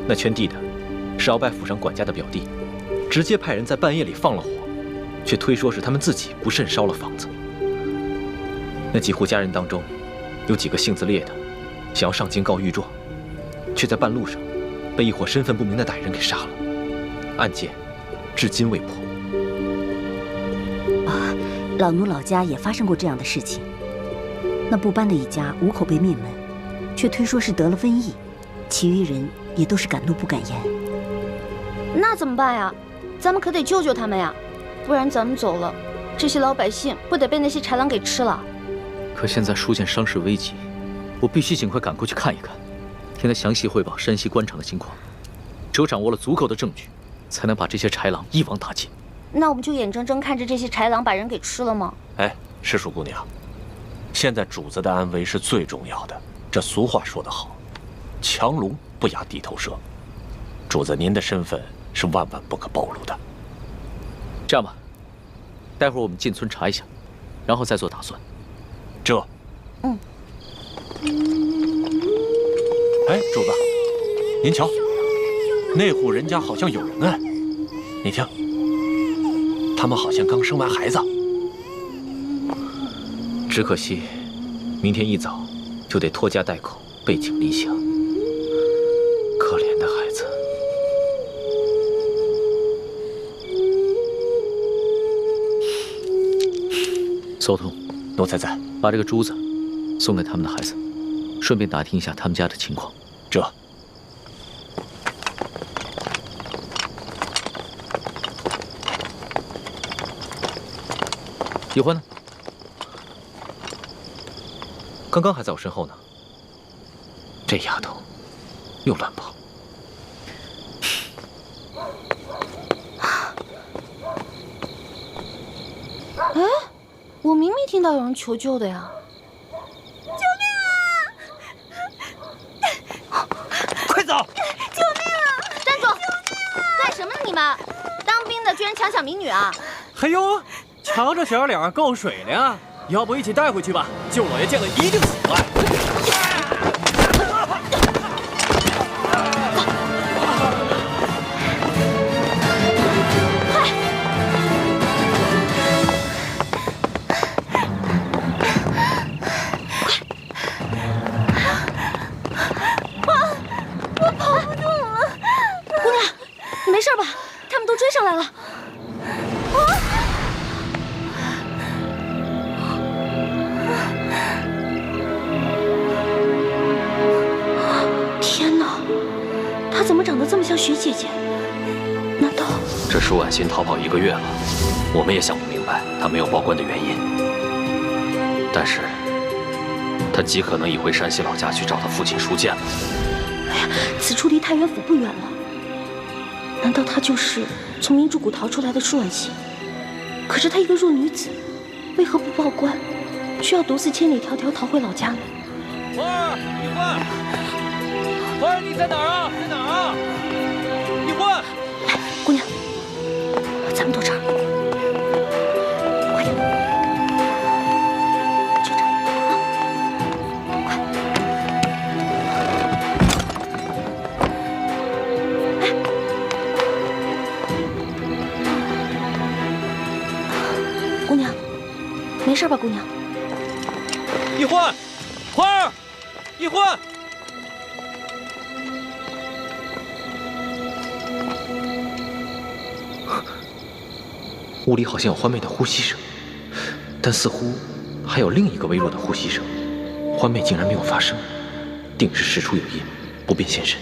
那圈地的是鳌拜府上管家的表弟，直接派人在半夜里放了火，却推说是他们自己不慎烧了房子。那几户家人当中，有几个性子烈的，想要上京告御状，却在半路上被一伙身份不明的歹人给杀了，案件至今未破。啊，老奴老家也发生过这样的事情。那部班的一家5口被灭门，却推说是得了瘟疫，其余人也都是敢怒不敢言。那怎么办呀？咱们可得救救他们呀，不然咱们走了，这些老百姓不得被那些豺狼给吃了？可现在书见伤势危急，我必须尽快赶过去看一看，听他详细汇报山西官场的情况。只有掌握了足够的证据，才能把这些豺狼一网打尽。那我们就眼睁睁看着这些豺狼把人给吃了吗？哎，石树姑娘，现在主子的安危是最重要的。这俗话说得好，强龙不压地头蛇。主子您的身份是万万不可暴露的。这样吧，待会儿我们进村查一下，然后再做打算。这，哎，主子，您瞧，那户人家好像有人哎，你听，他们好像刚生完孩子。只可惜，明天一早就得拖家带口背井离乡。可怜的孩子。搜童，奴才在。把这个珠子送给他们的孩子，顺便打听一下他们家的情况。这。一欢呢？刚刚还在我身后呢。这丫头又乱跑。哎，我明明听到有人求救的呀！救命啊！快走！救命啊！站住！干什么呢你们？当兵的居然强抢民女啊！哎呦，瞧这小脸够水灵啊！要不一起带回去吧？舅老爷见了一定喜欢。追上来了！天哪，她怎么长得这么像徐姐姐？难道这舒婉欣逃跑1个月了，我们也想不明白她没有报官的原因。但是，她极可能已回山西老家去找她父亲舒剑了。哎呀，此处离太原府不远了。难道她就是从明珠谷逃出来的舒婉欣？可是她一个弱女子，为何不报官，却要独自千里迢迢逃回老家呢？花儿，一欢，花儿，你在哪儿啊？在哪儿啊？一欢，来，姑娘，咱们躲这儿，快点，就这儿啊，快！姑娘，没事吧？姑娘，一欢，花儿，一欢。屋里好像有欢妹的呼吸声，但似乎还有另一个微弱的呼吸声。欢妹竟然没有发声，定是事出有因，不便现身。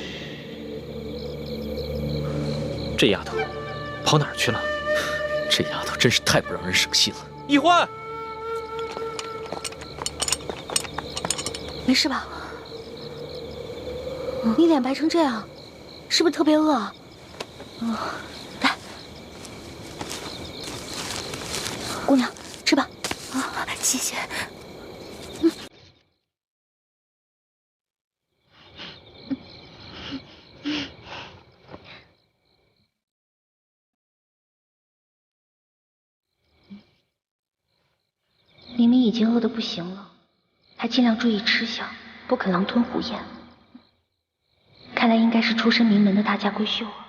这丫头跑哪儿去了？这丫头真是太不让人省心了。一欢，没事吧？你脸白成这样，是不是特别饿啊？来，姑娘，吃吧。啊，谢谢。明明已经饿得不行了，还尽量注意吃相，不肯狼吞虎咽。看来应该是出身名门的大家闺秀啊。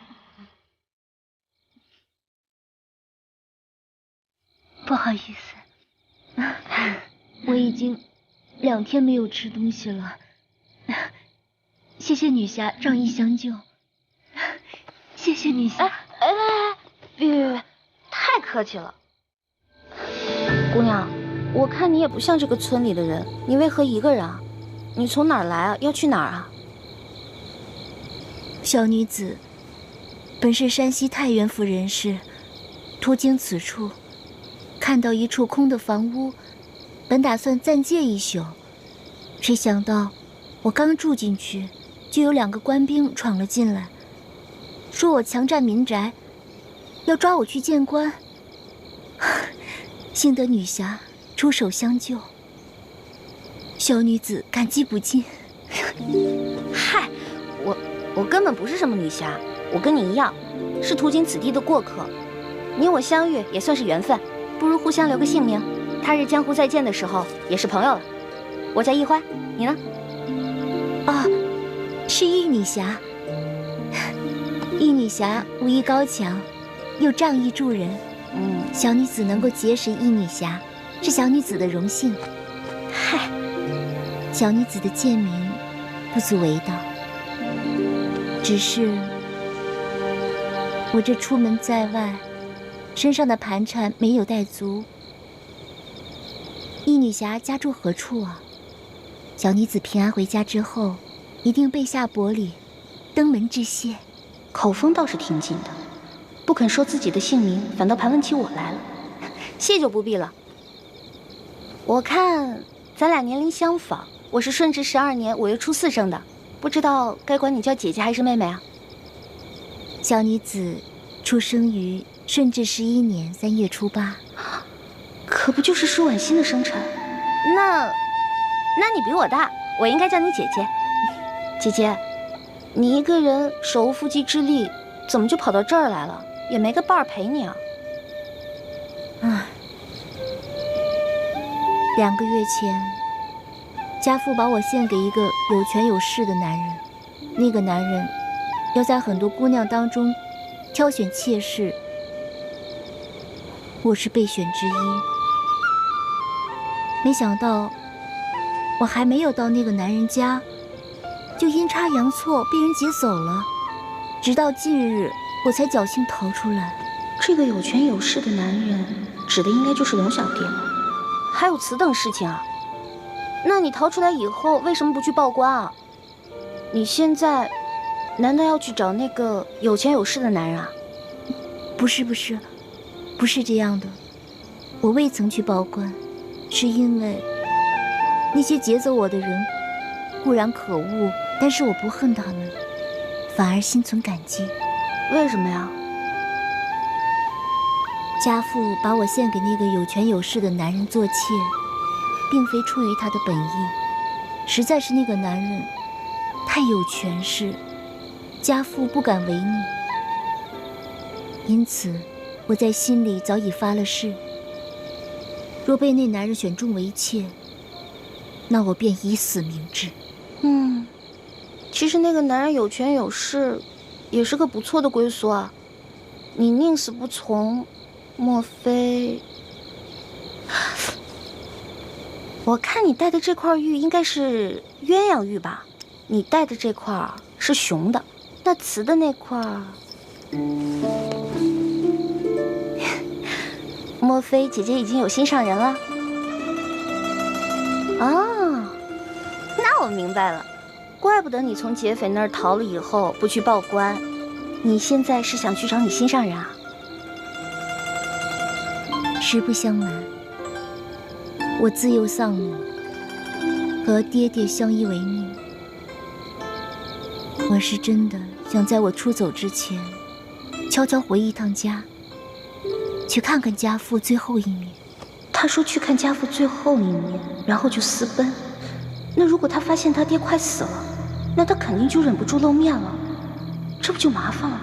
不好意思，我已经2天没有吃东西了。谢谢女侠仗义相救，谢谢女侠。别，太客气了。姑娘，我看你也不像这个村里的人，你为何一个人啊？你从哪儿来啊？要去哪儿啊？小女子本是山西太原府人士，途经此处，看到一处空的房屋，本打算暂借1宿，谁想到我刚住进去，就有2个官兵闯了进来，说我强占民宅，要抓我去见官。幸得女侠出手相救，小女子感激不尽。嗨，我根本不是什么女侠，我跟你一样，是途经此地的过客。你我相遇也算是缘分，不如互相留个姓名，他日江湖再见的时候也是朋友了。我叫易欢，你呢？是玉女侠。玉女侠武艺高强，又仗义助人。小女子能够结识玉女侠，是小女子的荣幸。嗨，小女子的贱名不足为道，只是我这出门在外，身上的盘缠没有带足。玉女侠家住何处啊？小女子平安回家之后，一定备下薄礼，登门致谢。口风倒是挺紧的，不肯说自己的姓名，反倒盘问起我来了。谢就不必了。我看咱俩年龄相仿，我是顺治12年5月初4生的，不知道该管你叫姐姐还是妹妹啊？小女子出生于顺治11年3月初8，可不就是舒婉欣的生辰？那你比我大，我应该叫你姐姐。姐姐，你一个人手无缚鸡之力，怎么就跑到这儿来了？也没个伴儿陪你啊。2个月前，家父把我献给一个有权有势的男人，那个男人要在很多姑娘当中挑选妾室，我是备选之一。没想到我还没有到那个男人家，就阴差阳错被人劫走了，直到近日我才侥幸逃出来。这个有权有势的男人指的应该就是龙小弟了。还有此等事情啊？那你逃出来以后为什么不去报官啊？你现在难道要去找那个有权有势的男人啊？不是这样的，我未曾去报官，是因为那些劫走我的人固然可恶，但是我不恨他们，反而心存感激。为什么呀？家父把我献给那个有权有势的男人做妾，并非出于他的本意，实在是那个男人太有权势，家父不敢违逆。因此我在心里早已发了誓，若被那男人选中为妾，那我便以死明志。其实那个男人有权有势，也是个不错的归宿啊。你宁死不从，莫非？我看你戴的这块玉应该是鸳鸯玉吧？你戴的这块是雄的，那雌的那块，莫非姐姐已经有心上人了？啊，那我明白了，怪不得你从劫匪那儿逃了以后不去报官，你现在是想去找你心上人啊？实不相瞒，我自幼丧母，和爹爹相依为命。我是真的想在我出走之前，悄悄回一趟家，去看看家父最后一面。他说去看家父最后一面，然后就私奔。那如果他发现他爹快死了，那他肯定就忍不住露面了，这不就麻烦了吗？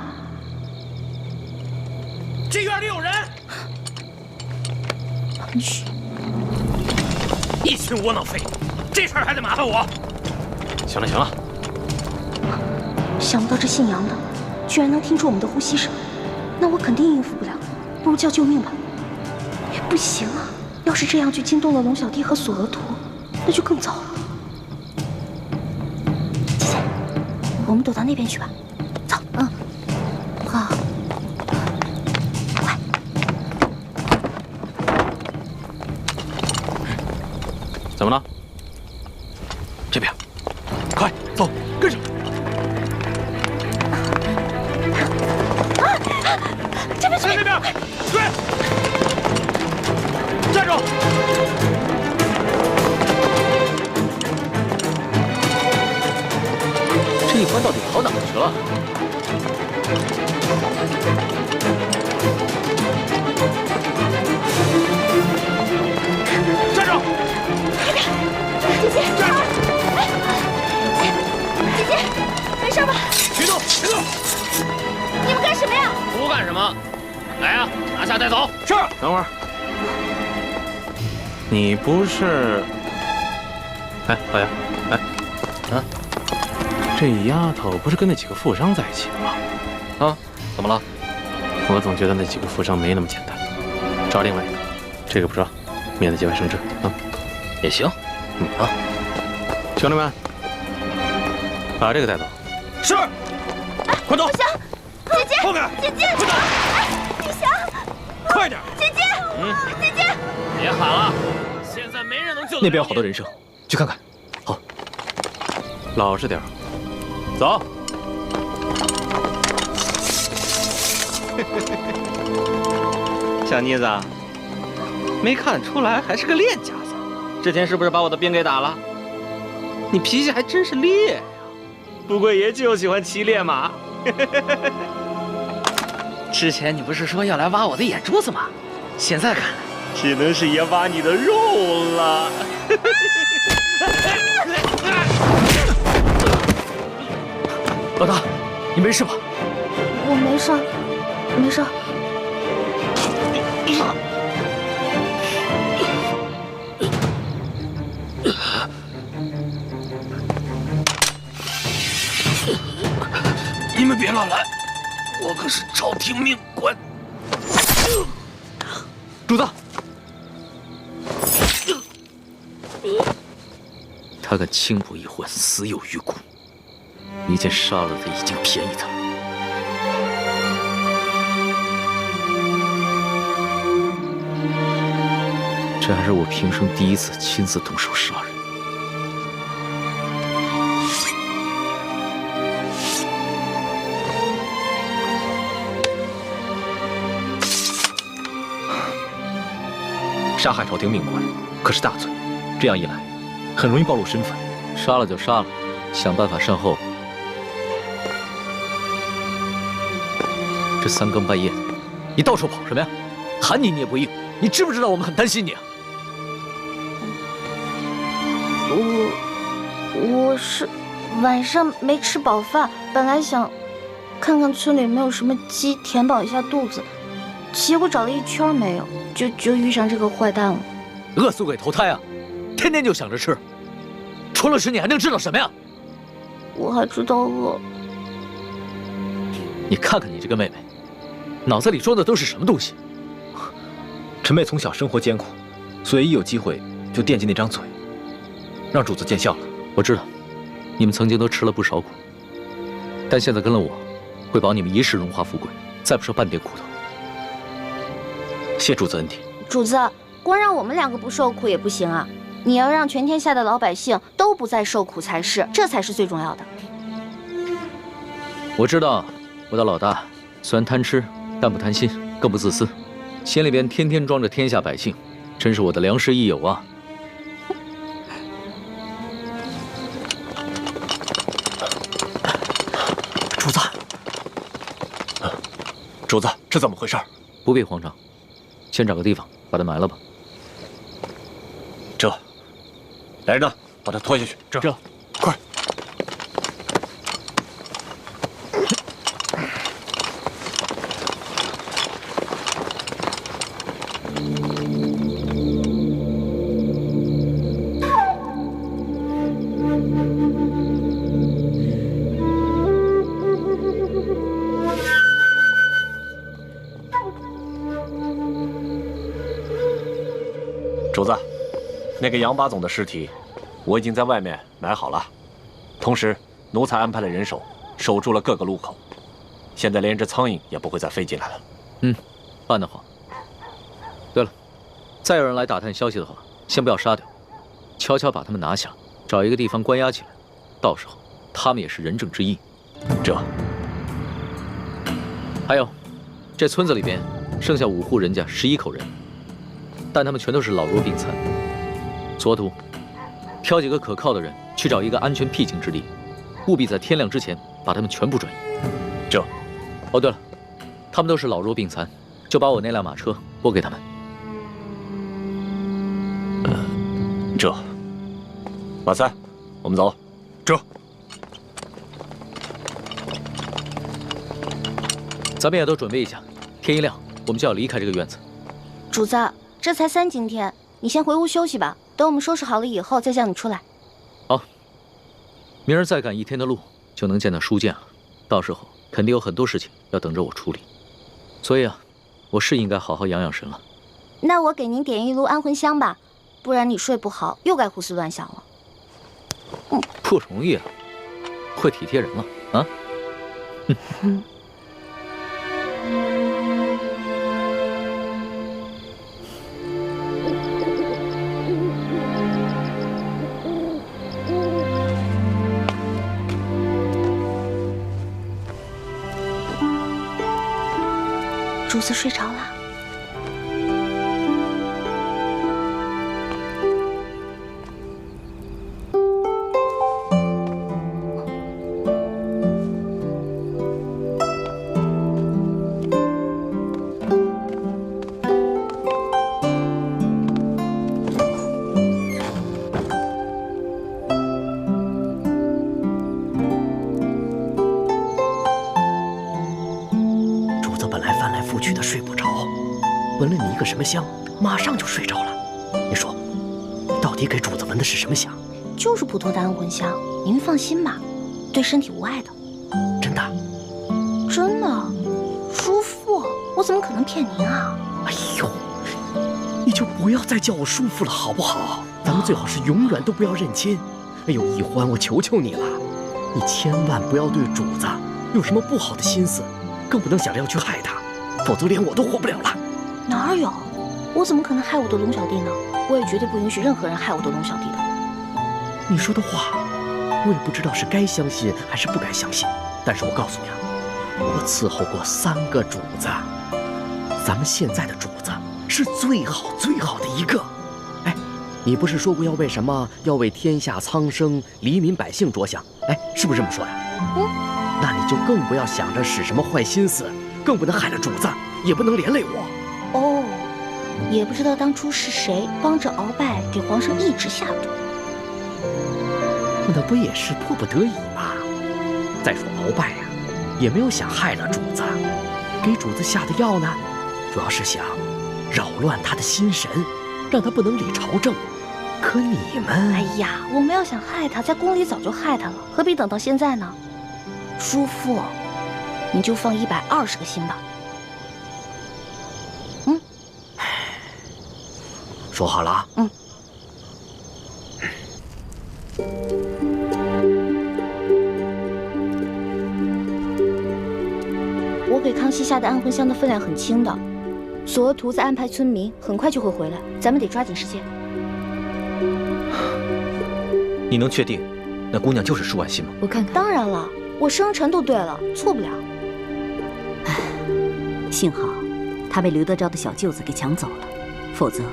这院里有人！嘘，一群窝囊废，这事儿还得麻烦我。行了行了，想不到这姓杨的居然能听出我们的呼吸声，那我肯定应付不了，不如叫救命吧。不行啊，要是这样就惊动了龙小弟和索额图，那就更糟了。姐姐，我们躲到那边去吧。走。好。快。怎么了？这边，快走，跟上。这边，在那边，对，站住！这一关到底跑哪去了？站住！姐姐，站住！姐姐，没事吧？别动，别动！你们干什么呀？不干什么？来呀，拿下！带走。是。等会儿，你不是？哎，老爷，哎，啊，这丫头不是跟那几个富商在一起的吗？啊，怎么了？我总觉得那几个富商没那么简单。找另外一个，这个不抓，免得节外生枝啊。也行。啊，兄弟们，把这个带走。是。快走！不行，姐姐，后面，姐姐，快走！雨翔，快点！姐姐，姐姐，别喊了，现在没人能救。那边有好多人声，去看看。好，老实点，走。小妮子，没看出来还是个练家子。之前是不是把我的兵给打了？你脾气还真是烈呀！不过爷就喜欢骑烈马。之前你不是说要来挖我的眼珠子吗？现在看来，只能是爷挖你的肉了。老大，你没事吧？我没事，没事。你们别乱来，我可是朝廷命官。主子，他敢轻薄一环，死有余辜。你见杀了他已经便宜他了。这还是我平生第一次亲自动手杀人。杀害朝廷命官可是大罪，这样一来，很容易暴露身份。杀了就杀了，想办法善后。这三更半夜的，你到处跑什么呀？喊你也不应，你知不知道我们很担心你啊？我是晚上没吃饱饭，本来想看看村里有没有什么鸡填饱一下肚子，结果找了一圈没有，就遇上这个坏蛋了。饿死鬼投胎啊！天天就想着吃，除了吃你还能知道什么呀？我还知道饿。你看看你这个妹妹，脑子里装的都是什么东西？陈妹从小生活艰苦，所以一有机会就惦记那张嘴，让主子见笑了。我知道，你们曾经都吃了不少苦，但现在跟了我，会保你们一世荣华富贵，再不受半点苦头。谢主子恩典。主子，光让我们两个不受苦也不行啊，你要让全天下的老百姓都不再受苦才是，这才是最重要的。我知道，我的老大虽然贪吃，但不贪心，更不自私，心里边天天装着天下百姓，真是我的良师益友啊。主子，主子，这怎么回事？不必慌张，先找个地方把他埋了吧。这，来人呐，把他拖下去。这，快！主子，那个杨八总的尸体，我已经在外面埋好了，同时奴才安排了人手守住了各个路口，现在连只苍蝇也不会再飞进来了。嗯，办得好。对了，再有人来打探消息的话，先不要杀掉，悄悄把他们拿下，找一个地方关押起来，到时候他们也是人证之一。这，还有，这村子里边剩下5户人家11口人。但他们全都是老弱病残。左土，挑几个可靠的人去找一个安全僻静之地，务必在天亮之前把他们全部转移。这，哦对了，他们都是老弱病残，就把我那辆马车拨给他们。这，马三，我们走。这，咱们也都准备一下，天一亮我们就要离开这个院子。主子，这才3更天，你先回屋休息吧。等我们收拾好了以后，再叫你出来。好，明儿再赶1天的路，就能见到书剑了。到时候肯定有很多事情要等着我处理，所以啊，我是应该好好养养神了。那我给您点一炉安魂香吧，不然你睡不好，又该胡思乱想了。不容易啊，会体贴人了啊。主子睡着了。闻了你一个什么香，马上就睡着了。你说，你到底给主子闻的是什么香？就是普通的安魂香，您放心吧，对身体无碍的。真的？真的，叔父，我怎么可能骗您啊？哎呦，你就不要再叫我叔父了，好不好？咱们最好是永远都不要认亲。哎呦，一欢，我求求你了，你千万不要对主子有什么不好的心思，更不能想着要去害他，否则连我都活不了了。哪有？我怎么可能害我的龙小弟呢？我也绝对不允许任何人害我的龙小弟的。你说的话，我也不知道是该相信还是不该相信。但是我告诉你啊，我伺候过3个主子，咱们现在的主子是最好最好的一个。哎，你不是说过要为什么？要为天下苍生、黎民百姓着想？哎，是不是这么说的？那你就更不要想着使什么坏心思，更不能害了主子，也不能连累我。哦，也不知道当初是谁帮着鳌拜给皇上一直下毒。那不也是迫不得已吗？再说鳌拜呀，也没有想害了主子，给主子下的药呢，主要是想扰乱他的心神，让他不能理朝政。可你们……哎呀，我们要想害他，在宫里早就害他了，何必等到现在呢？叔父，你就放120个心吧。说好了啊。我给康熙下的安魂香的分量很轻的，索额图在安排村民，很快就会回来，咱们得抓紧时间。你能确定那姑娘就是舒婉心吗？我看看。当然了，我生辰都对了，错不了。幸好他被刘德昭的小舅子给抢走了，否则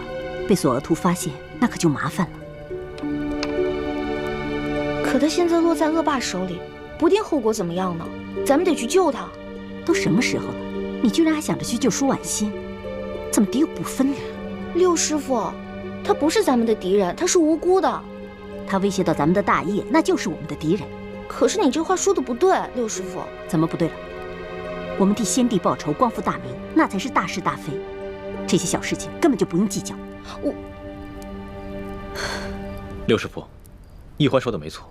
被索额图发现，那可就麻烦了。可他现在落在恶霸手里，不定后果怎么样呢？咱们得去救他。都什么时候了，你居然还想着去救舒婉心，怎么敌友不分呢？六师傅，他不是咱们的敌人，他是无辜的。他威胁到咱们的大业，那就是我们的敌人。可是你这话说的不对，六师傅。怎么不对了？我们替先帝报仇，光复大明，那才是大是大非。这些小事情根本就不用计较。六师傅，一欢说的没错，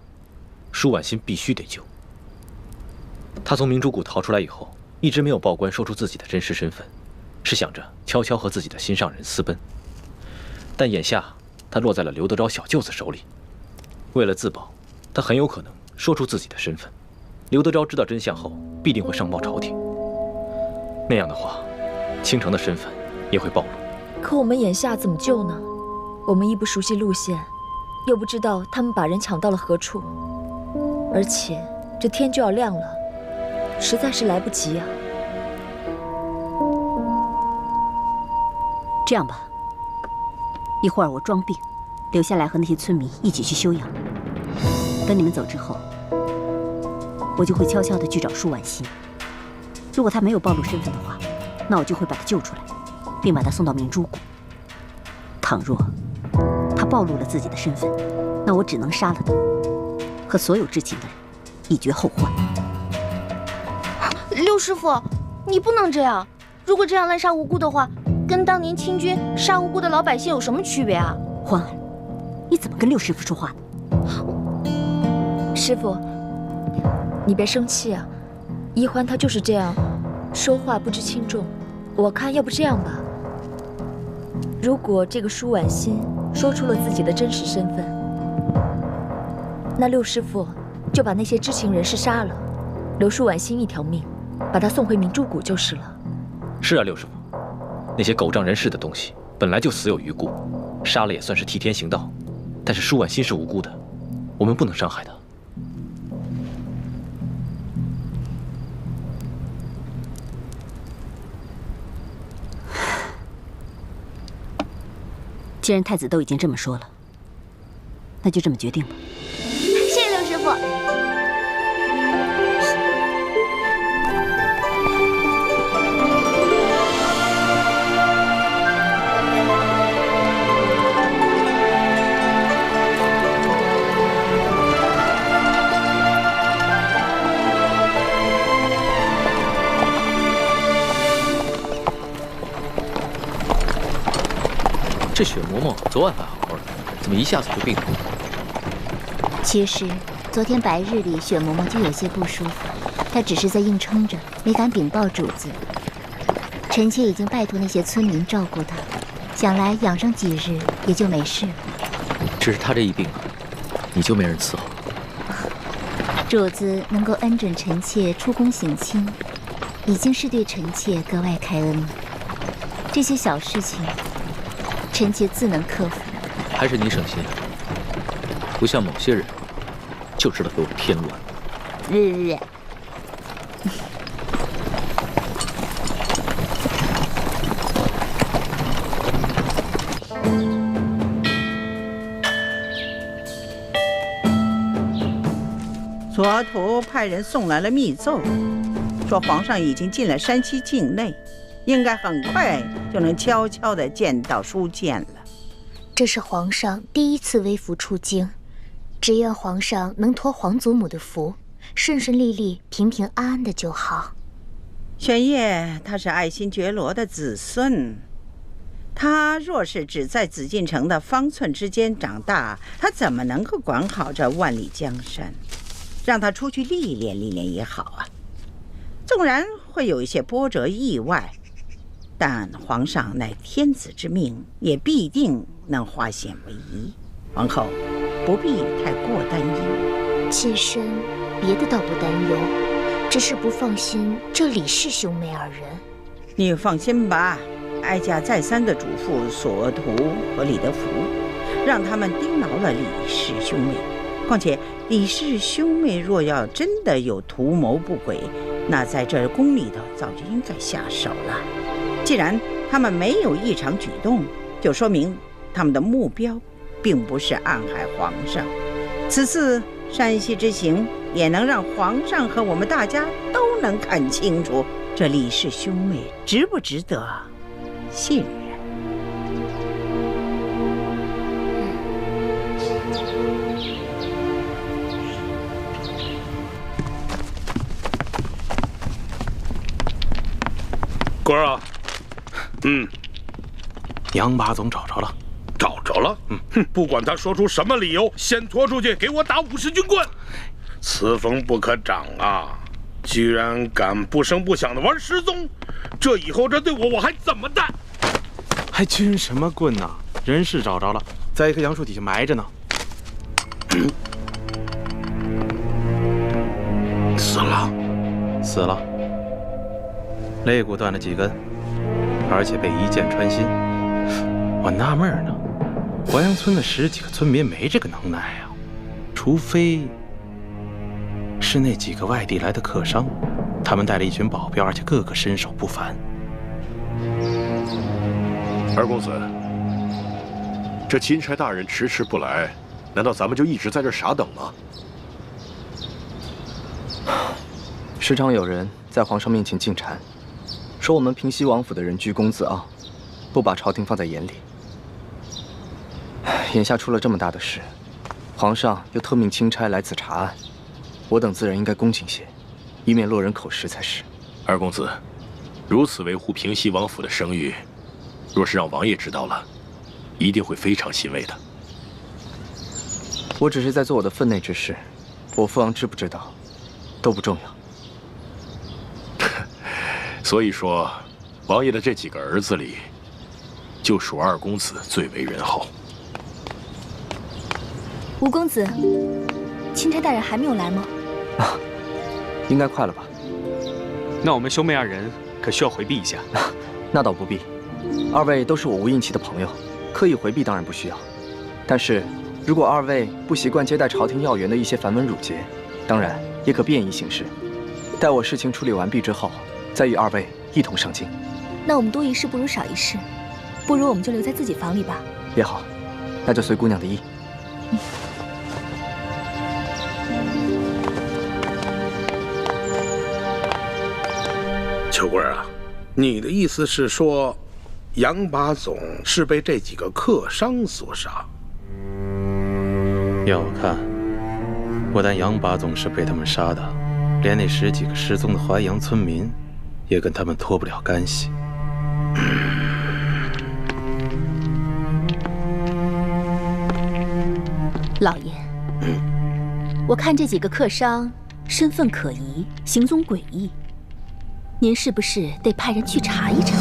舒婉心必须得救。他从明珠谷逃出来以后，一直没有报官说出自己的真实身份，是想着悄悄和自己的心上人私奔。但眼下他落在了刘德昭小舅子手里，为了自保，他很有可能说出自己的身份。刘德昭知道真相后，必定会上报朝廷。那样的话，倾城的身份也会暴露。可我们眼下怎么救呢？我们一不熟悉路线，又不知道他们把人抢到了何处，而且这天就要亮了，实在是来不及啊。这样吧，一会儿我装病，留下来和那些村民一起去休养。等你们走之后，我就会悄悄地去找舒婉心。如果他没有暴露身份的话，那我就会把他救出来，并把他送到明珠谷。倘若他暴露了自己的身份，那我只能杀了他，和所有知情的人一绝后患。六师傅，你不能这样。如果这样滥杀无辜的话，跟当年清军杀无辜的老百姓有什么区别啊？欢儿，你怎么跟六师傅说话的？师傅，你别生气啊，一欢他就是这样，说话不知轻重。我看要不这样吧，如果这个舒婉心说出了自己的真实身份，那六师傅就把那些知情人士杀了，留舒婉心一条命，把她送回明珠谷就是了。是啊，六师傅，那些狗仗人势的东西本来就死有余辜，杀了也算是替天行道。但是舒婉心是无辜的，我们不能伤害她。既然太子都已经这么说了，那就这么决定吧。谢谢六师傅。这雪嬷嬷昨晚还好好的，怎么一下子就病了？其实昨天白日里，雪嬷嬷就有些不舒服，她只是在硬撑着，没敢禀报主子。臣妾已经拜托那些村民照顾她，想来养上几日也就没事了。只是她这一病啊，你就没人伺候。主子能够恩准臣妾出宫省亲，已经是对臣妾格外开恩了。这些小事情，臣妾自能克服。还是你省心，不像某些人，就知道给我添乱。左徒派人送来了密奏，说皇上已经进了山西境内，应该很快就能悄悄地见到书剑了。这是皇上第一次微服出京，只愿皇上能托皇祖母的福，顺顺利利、平平安安的就好。玄烨他是爱新觉罗的子孙，他若是只在紫禁城的方寸之间长大，他怎么能够管好这万里江山？让他出去历练历练也好啊。纵然会有一些波折意外，但皇上乃天子之命，也必定能化险为夷。皇后不必太过担忧。妾身别的倒不担忧，只是不放心这李氏兄妹二人。你放心吧，哀家再三的嘱咐索图和李德福，让他们盯牢了李氏兄妹。况且李氏兄妹若要真的有图谋不轨，那在这宫里头早就应该下手了。既然他们没有异常举动，就说明他们的目标并不是暗害皇上。此次山西之行也能让皇上和我们大家都能看清楚，这李氏兄妹值不值得信任。官儿啊，杨八总找着了，找着了。哼，不管他说出什么理由，先拖出去给我打50军棍。此风不可长啊！居然敢不声不响的玩失踪，这以后这对我还怎么办？还军什么棍呢？人是找着了，在一棵杨树底下埋着呢。死了，死了。肋骨断了几根，而且被一箭穿心。我纳闷呢，淮阳村的10几个村民没这个能耐啊，除非是那几个外地来的客商，他们带了一群保镖，而且个个身手不凡。二公子，这钦差大人迟迟不来，难道咱们就一直在这傻等吗？时常有人在皇上面前进谗，说我们平西王府的人居功自傲，不把朝廷放在眼里。眼下出了这么大的事，皇上又特命钦差来此查案，我等自然应该恭敬些，以免落人口实才是。二公子，如此维护平西王府的声誉，若是让王爷知道了，一定会非常欣慰的。我只是在做我的分内之事，我父王知不知道，都不重要。所以说，王爷的这几个儿子里，就属二公子最为仁厚。吴公子，钦差大人还没有来吗？应该快了吧？那我们兄妹二人可需要回避一下。那倒不必，二位都是我无应期的朋友，刻意回避当然不需要。但是，如果二位不习惯接待朝廷要员的一些繁文缛节，当然也可便宜行事。待我事情处理完毕之后，再与二位一同上京。那我们多一事不如少一事，不如我们就留在自己房里吧。也好，那就随姑娘的意。秋贵啊，你的意思是说，杨把总是被这几个客商所杀？要我看，不但杨把总是被他们杀的，连那10几个失踪的淮阳村民，也跟他们脱不了干系。老爷，我看这几个客商身份可疑，行踪诡异，您是不是得派人去查一查？